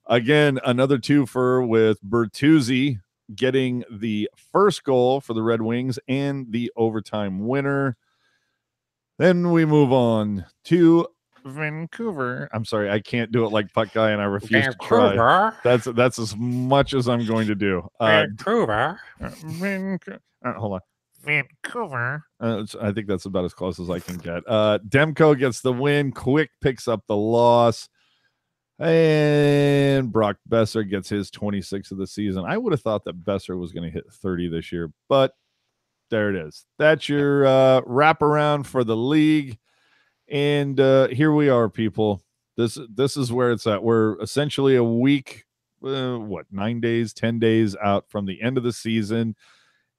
Again, another twofer with Bertuzzi getting the first goal for the Red Wings and the overtime winner. Then we move on to Vancouver. I'm sorry, I can't do it like Puck Guy, and I refuse to try. That's as much as I'm going to do. Vancouver. Hold on. Vancouver. I think that's about as close as I can get. Demko gets the win. Quick picks up the loss. And Brock Besser gets his 26th of the season. I would have thought that Besser was going to hit 30 this year, but there it is. That's your wraparound for the league. And here we are, people. This is where it's at. We're essentially a week, 9 days, 10 days out from the end of the season.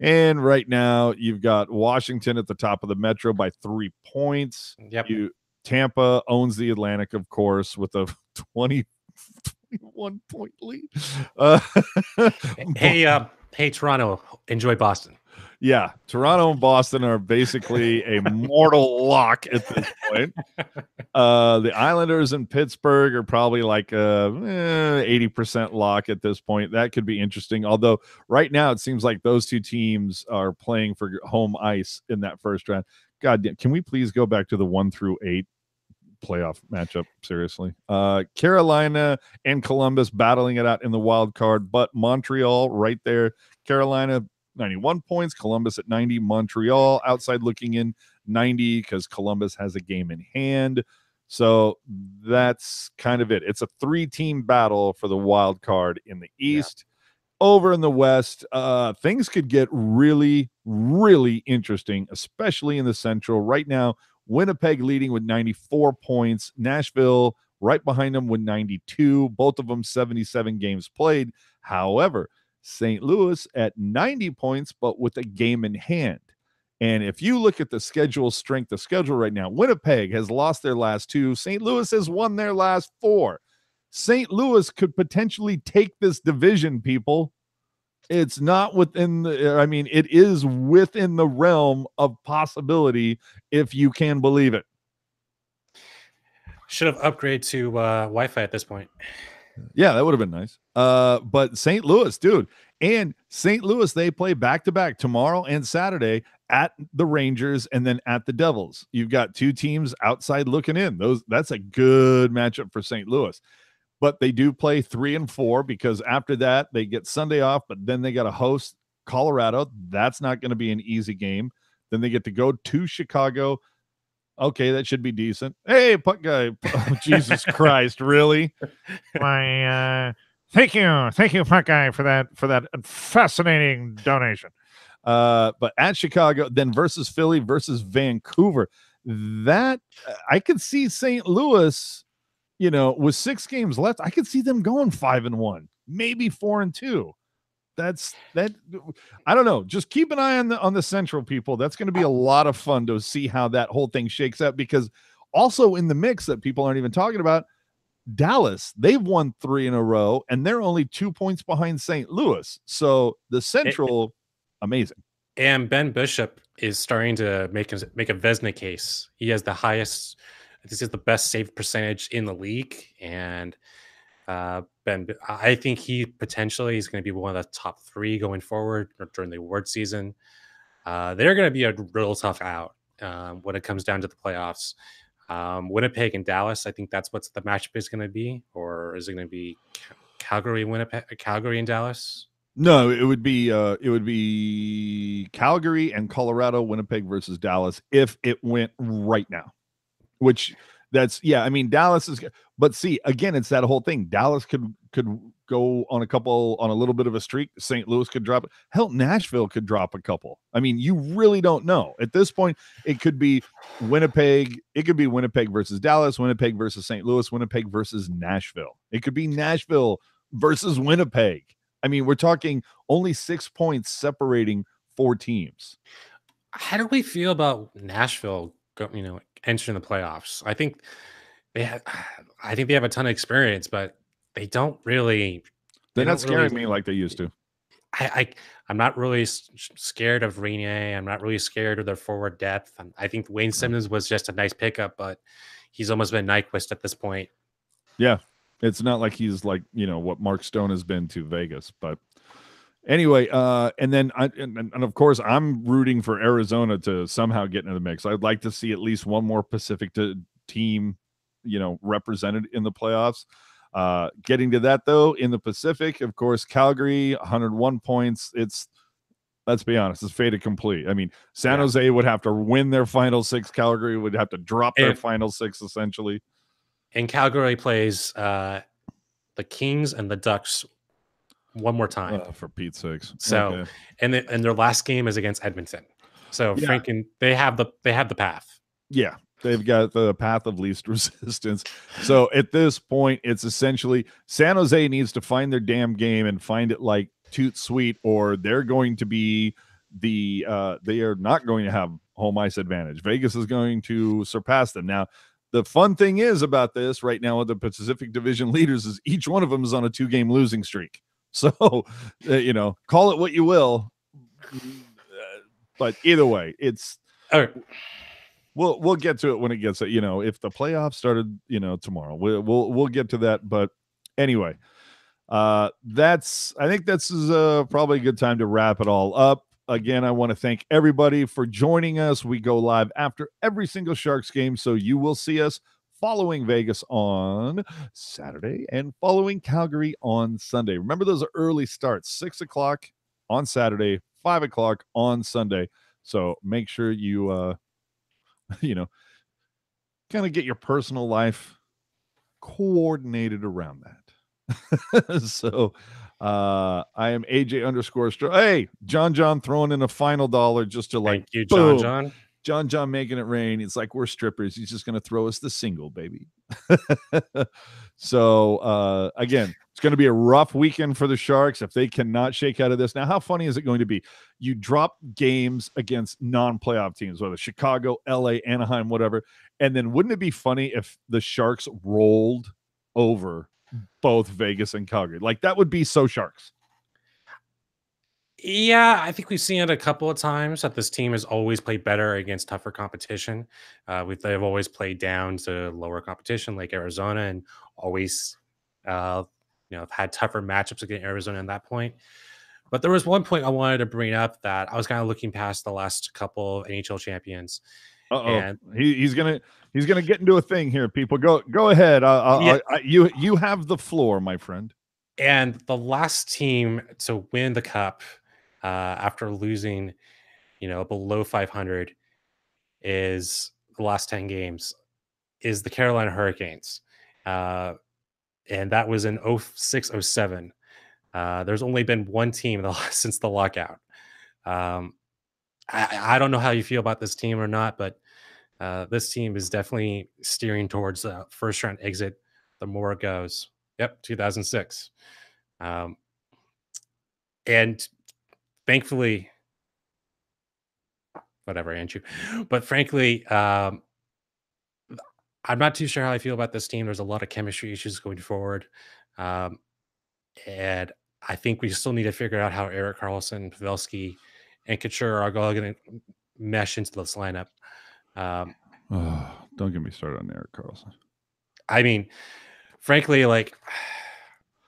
And right now, you've got Washington at the top of the Metro by 3 points. Yep. Tampa owns the Atlantic, of course, with a 21-point lead. Hey, Toronto, enjoy Boston. Yeah, Toronto and Boston are basically a mortal lock at this point. The Islanders and Pittsburgh are probably like a 80% lock at this point. That could be interesting. Although right now it seems like those two teams are playing for home ice in that first round. God damn, can we please go back to the 1-8 playoff matchup? Seriously. Carolina and Columbus battling it out in the wild card, but Montreal right there. Carolina 91 points, Columbus at 90, Montreal outside looking in 90 because Columbus has a game in hand. So that's kind of it. It's a 3-team battle for the wild card in the East. Yeah. Over in the West, things could get really, really interesting, especially in the Central. Right now, Winnipeg leading with 94 points. Nashville right behind them with 92. Both of them 77 games played. However, St. Louis at 90 points, but with a game in hand. And if you look at the strength of schedule right now, Winnipeg has lost their last 2. St. Louis has won their last 4. St. Louis could potentially take this division, people. It's not within it is within the realm of possibility if you can believe it. Should have upgraded to Wi-Fi at this point. Yeah, that would have been nice. But St. Louis, dude, and St. Louis, they play back-to-back tomorrow and Saturday at the Rangers and then at the Devils. You've got two teams outside looking in. That's a good matchup for St. Louis. But they do play 3 and 4 because after that they get Sunday off, but then they got to host Colorado. That's not going to be an easy game. Then they get to go to Chicago. Okay, that should be decent. Hey, puck guy. Oh, Jesus Christ, really? Thank you, puck guy, for that fascinating donation. But at Chicago, then versus Philly versus Vancouver. That I could see St. Louis, with 6 games left, I could see them going 5-1, maybe 4-2. That's that. I don't know. Just keep an eye on the Central, people. That's going to be a lot of fun to see how that whole thing shakes out, because also in the mix that people aren't even talking about, Dallas, they've won 3 in a row and they're only 2 points behind St. Louis. So the Central, amazing. And Ben Bishop is starting to make a Vezina case. He has the highest, this is the best save percentage in the league, and I think he potentially is going to be one of the top 3 going forward during the award season. They're going to be a real tough out when it comes down to the playoffs. Winnipeg and Dallas, I think that's what the matchup is going to be. Or is it going to be Calgary and Dallas? No, it would be Calgary and Colorado, Winnipeg versus Dallas if it went right now. Which Dallas is, but see, again, it's that whole thing. Dallas could go on a little bit of a streak. St. Louis could drop it. Hell, Nashville could drop a couple. I mean, you really don't know. At this point, it could be Winnipeg. It could be Winnipeg versus Dallas, Winnipeg versus St. Louis, Winnipeg versus Nashville. It could be Nashville versus Winnipeg. I mean, we're talking only 6 points separating 4 teams. How do we feel about Nashville, entering the playoffs? I think they have a ton of experience, but they don't really. They're not scaring me like they used to. I'm not really scared of Renier. I'm not really scared of their forward depth. I think Wayne Simmons was just a nice pickup, but he's almost been Nyquist at this point. Yeah. It's not like he's like, what Mark Stone has been to Vegas. But anyway, and then and of course, I'm rooting for Arizona to somehow get into the mix. I'd like to see at least one more Pacific team, represented in the playoffs. Getting to that, though, in the Pacific, of course, Calgary, 101 points. Let's be honest, it's fait accompli. I mean, San Jose would have to win their final 6. Calgary would have to drop their final 6, essentially. And Calgary plays the Kings and the Ducks one more time. For Pete's sakes. So, okay. and their last game is against Edmonton. So, Franken, they have the path. Yeah, they've got the path of least resistance. So at this point, it's essentially San Jose needs to find their damn game and find it like toot sweet, or they're going to be they are not going to have home ice advantage. Vegas is going to surpass them. Now, the fun thing is about this right now with the Pacific Division leaders is each one of them is on a 2-game losing streak. So, call it what you will. But either way, it's all right. We'll get to it when it gets if the playoffs started, tomorrow, we'll get to that. But anyway, I think this is probably a good time to wrap it all up. Again, I want to thank everybody for joining us. We go live after every single Sharks game, so you will see us following Vegas on Saturday and following Calgary on Sunday. Remember, those are early starts, 6 o'clock on Saturday, 5 o'clock on Sunday. So make sure you, kind of get your personal life coordinated around that. So I am AJ _ Hey, John throwing in a final $1 just to like, thank you, boom. John making it rain. It's like we're strippers. He's just going to throw us the single, baby. So, again, it's going to be a rough weekend for the Sharks if they cannot shake out of this. Now, how funny is it going to be? You drop games against non-playoff teams, whether Chicago, LA, Anaheim, whatever. And then wouldn't it be funny if the Sharks rolled over both Vegas and Calgary? Like, that would be so Sharks. Yeah, I think we've seen it a couple of times that this team has always played better against tougher competition. They've always played down to lower competition like Arizona, and always had tougher matchups against Arizona at that point. But there was one point I wanted to bring up that I was kind of looking past the last couple of NHL champions. And he's gonna get into a thing here. People, go ahead. You have the floor, my friend. And the last team to win the cup after losing, below 500 is the last 10 games is the Carolina Hurricanes. And that was in 06-07. There's only been one team since the lockout. I don't know how you feel about this team or not, but this team is definitely steering towards a first round exit the more it goes. Yep, 2006. And thankfully, whatever, Andrew. But frankly, I'm not too sure how I feel about this team. There's a lot of chemistry issues going forward. And I think we still need to figure out how Erik Karlsson, Pavelski, and Couture are all going to mesh into this lineup. Don't get me started on Erik Karlsson. I mean, frankly,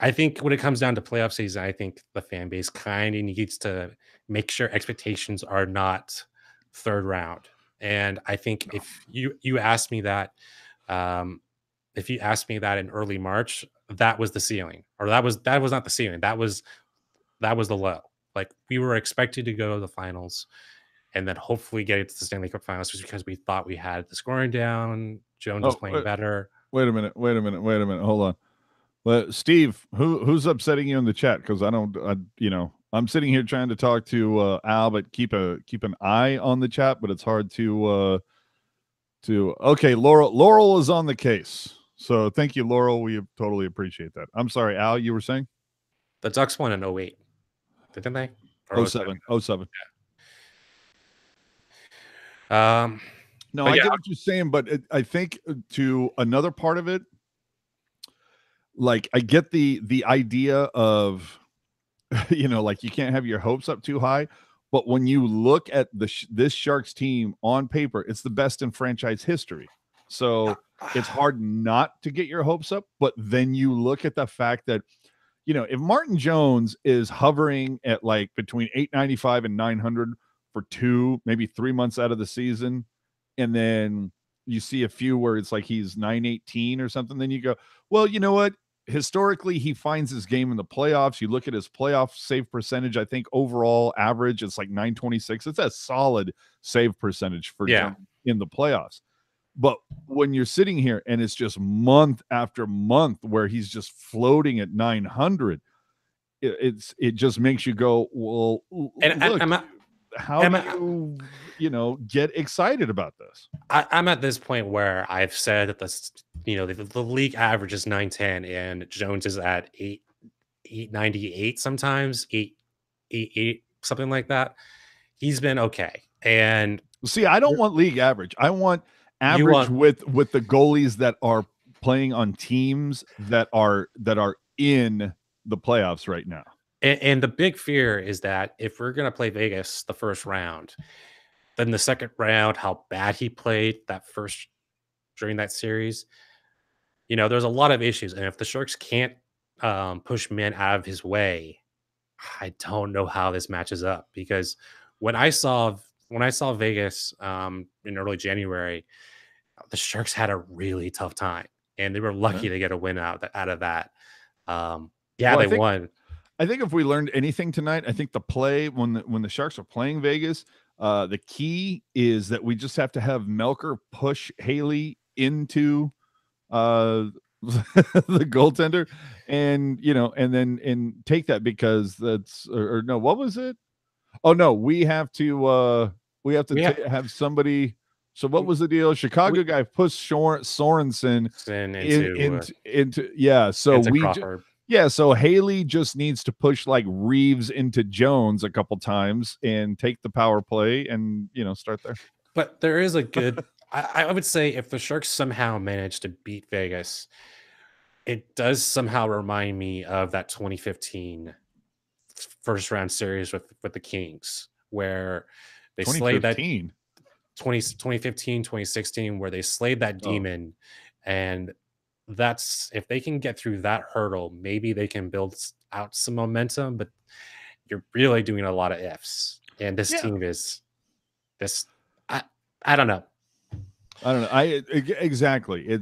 I think when it comes down to playoff season, I think the fan base kind of needs to make sure expectations are not third round. And I think if you asked me that, if you asked me that in early March, that was the ceiling, or that was not the ceiling. That was the low. We were expected to go to the finals and then hopefully get it to the Stanley Cup finals just because we thought we had the scoring down. Jones was playing better. Wait a minute. Hold on. Well, Steve, who's upsetting you in the chat? Because I'm sitting here trying to talk to Al, but keep an eye on the chat. But it's hard to. Okay, Laurel is on the case. So thank you, Laurel. We totally appreciate that. I'm sorry, Al, you were saying? The Ducks won in 08, didn't they? 07. No, I get what you're saying, but I think to another part of it, I get the idea of, you can't have your hopes up too high. But when you look at this Sharks team on paper, it's the best in franchise history. So it's hard not to get your hopes up. But then you look at the fact that, if Martin Jones is hovering at between 895 and 900 for 2, maybe 3 months out of the season, and then you see a few where it's he's 918 or something, then you go, well, you know what? Historically, he finds his game in the playoffs. You look at his playoff save percentage, I think overall average, it's 926. It's a solid save percentage for Jones in the playoffs. But when you're sitting here and it's just month after month where he's just floating at 900, it just makes you go, well, and look, how do you get excited about this? I'm at this point where I've said that the league average is 910 and Jones is at 898 sometimes, 888, something like that. He's been okay. And see, I don't want league average. I want average with the goalies that are playing on teams that are in the playoffs right now. And the big fear is that if we're going to play Vegas the first round, then the second round, how bad he played during that series, there's a lot of issues. And if the Sharks can't push men out of his way, I don't know how this matches up. Because when I saw Vegas in early January, the Sharks had a really tough time, and they were lucky to get a win out of that. They won. I think if we learned anything tonight, I think the play when the Sharks are playing Vegas, the key is that we just have to have Melker push Haley into the goaltender, and and take that, because that's or no, what was it? Oh no, we have to have somebody. So what was the deal? Chicago guy pushed Sorensen into So we so Haley just needs to push Reeves into Jones a couple times and take the power play and start there. But there is a good I would say if the Sharks somehow manage to beat Vegas, it does somehow remind me of that 2015 first round series with the Kings, where they slayed that 2015, 2016, where they slayed that demon, and that's if they can get through that hurdle, maybe they can build out some momentum. But you're really doing a lot of ifs, and this Yeah. team is this. I don't know. I don't know. Exactly.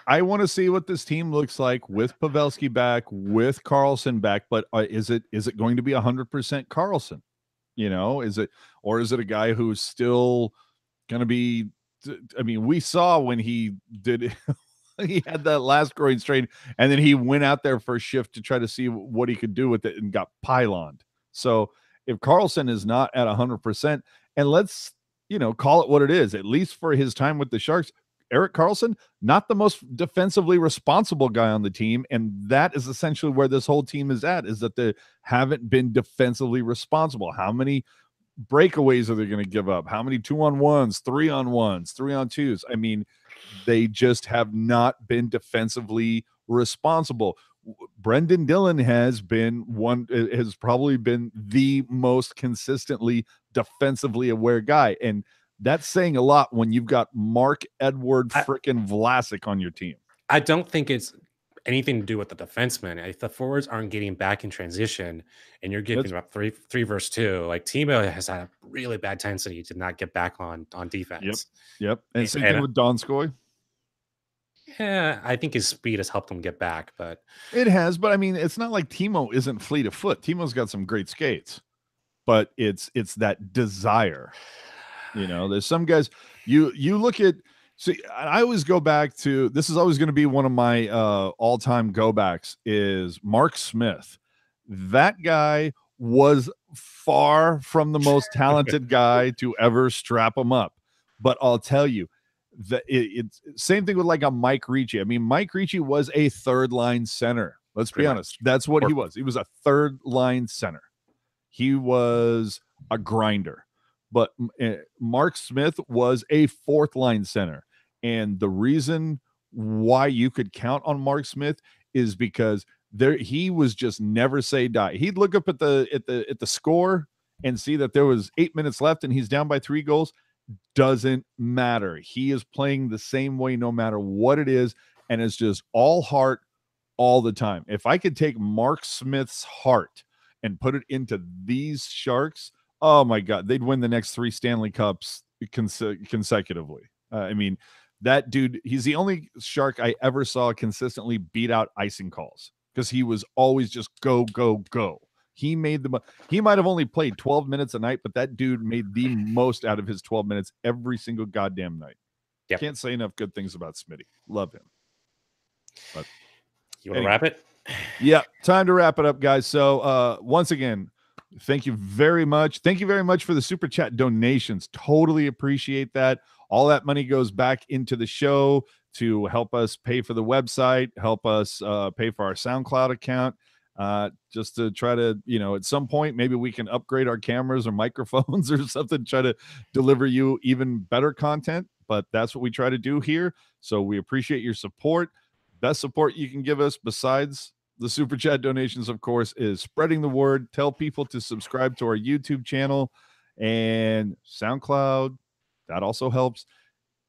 I want to see what this team looks like with Pavelski back, with Carlson back. But is it going to be 100% Carlson? You know, is it a guy who's still going to be? I mean, we saw when he did. He had that last groin strain, and then he went out there for a shift to try to see what he could do with it and got pyloned. So if Carlson is not at 100%, and let's call it what it is, at least for his time with the Sharks, Erik Karlsson, not the most defensively responsible guy on the team, and that is essentially where this whole team is at, is that they haven't been defensively responsible. How many breakaways are they going to give up? How many 2-on-1s, 3-on-1s, 3-on-2s? I mean, they just have not been defensively responsible. Brendan Dillon has probably been the most consistently defensively aware guy, and that's saying a lot when you've got Mark-Edward frickin' Vlasic on your team. I don't think it's anything to do with the defensemen. If the forwards aren't getting back in transition and you're giving up three versus two, like Timo has had a really bad tendency to not get back on defense. Yep. And same thing with Donskoy. Yeah, I think his speed has helped him get back, but it has. But I mean, it's not like Timo isn't fleet of foot. Timo's got some great skates, but it's that desire. There's some guys you look at. See, I always go back to, this is always going to be one of my all-time go-backs, is Mark Smith. That guy was far from the most talented guy to ever strap him up. But I'll tell you, it's same thing with like a Mike Ricci. I mean, Mike Ricci was a third-line center. Let's be honest. That's what he was. He was a third-line center. He was a grinder. But Mark Smith was a fourth-line center. And the reason why you could count on Mark Smith is because he was just never say die. He'd look up at the score and see that there was 8 minutes left and he's down by 3 goals. Doesn't matter. He is playing the same way no matter what it is, and it's just all heart all the time. If I could take Mark Smith's heart and put it into these Sharks, oh my God, they'd win the next 3 Stanley Cups consecutively. I mean, that dude, he's the only Shark I ever saw consistently beat out icing calls, because he was always just go, go, go. He might have only played 12 minutes a night, but that dude made the most out of his 12 minutes every single goddamn night. Yep. Can't say enough good things about Smitty. Love him. But you want to wrap it? Yeah, time to wrap it up, guys. So once again, thank you very much. Thank you very much for the super chat donations. Totally appreciate that. All that money goes back into the show to help us pay for the website, help us pay for our SoundCloud account, just to try to, at some point, maybe we can upgrade our cameras or microphones or something, try to deliver you even better content. But that's what we try to do here. So we appreciate your support. Best support you can give us besides the super chat donations, of course, is spreading the word. Tell people to subscribe to our YouTube channel and SoundCloud. That also helps.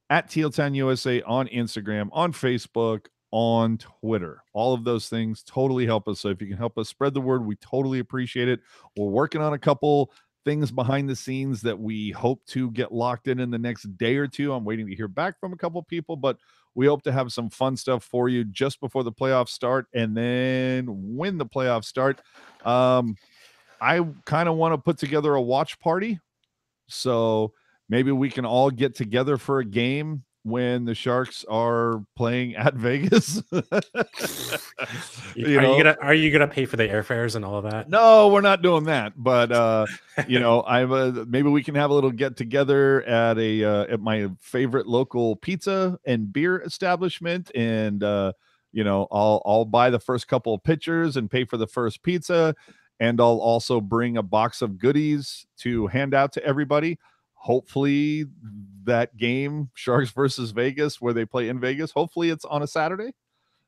At Teal Town USA on Instagram, on Facebook, on Twitter. All of those things totally help us. So if you can help us spread the word, we totally appreciate it. We're working on a couple things behind the scenes that we hope to get locked in the next day or two. I'm waiting to hear back from a couple people, but we hope to have some fun stuff for you just before the playoffs start. And then when the playoffs start, I kind of want to put together a watch party. So maybe we can all get together for a game when the Sharks are playing at Vegas. Are you gonna pay for the airfares and all of that? No, we're not doing that. But maybe we can have a little get together at at my favorite local pizza and beer establishment, and I'll buy the first couple of pitchers and pay for the first pizza, and I'll also bring a box of goodies to hand out to everybody. Hopefully that game, Sharks versus Vegas, where they play in Vegas, hopefully it's on a Saturday.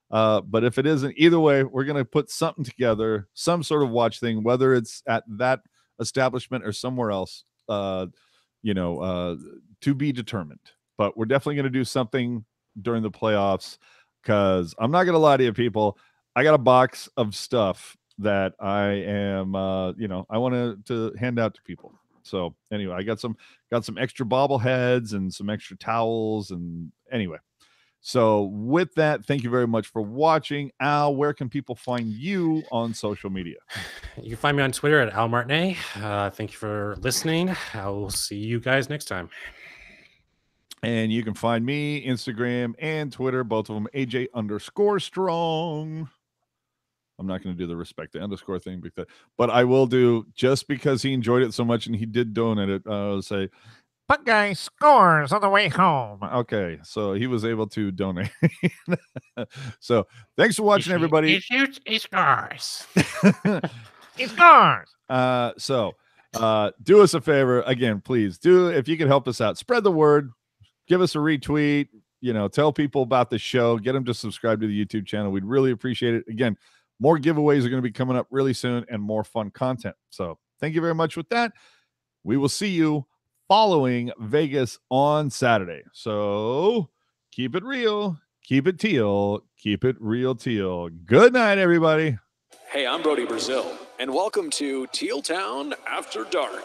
But if it isn't, either way, we're going to put something together, some sort of watch thing, whether it's at that establishment or somewhere else, to be determined. But we're definitely going to do something during the playoffs. because I'm not gonna lie to you, people. I got a box of stuff that I am, I wanted to hand out to people. So anyway, I got some extra bobbleheads and some extra towels, and anyway. So with that, thank you very much for watching. Al, where can people find you on social media? You can find me on Twitter at Al Martinet. Thank you for listening. I will see you guys next time. And you can find me, Instagram and Twitter, both of them, AJ_strong. I'm not going to do the respect the underscore thing, but I will do, just because he enjoyed it so much and he did donate it, I'll say, but guy scores on the way home. Okay, so he was able to donate. So thanks for watching, everybody. He scores. He scores. So do us a favor again, please. If you can help us out, spread the word, give us a retweet, tell people about the show, get them to subscribe to the YouTube channel. We'd really appreciate it. Again, more giveaways are going to be coming up really soon and more fun content. So thank you very much with that. We will see you following Vegas on Saturday. So keep it real, keep it teal, keep it real teal. Good night, everybody. Hey, I'm Brody Brazil, and welcome to Teal Town After Dark.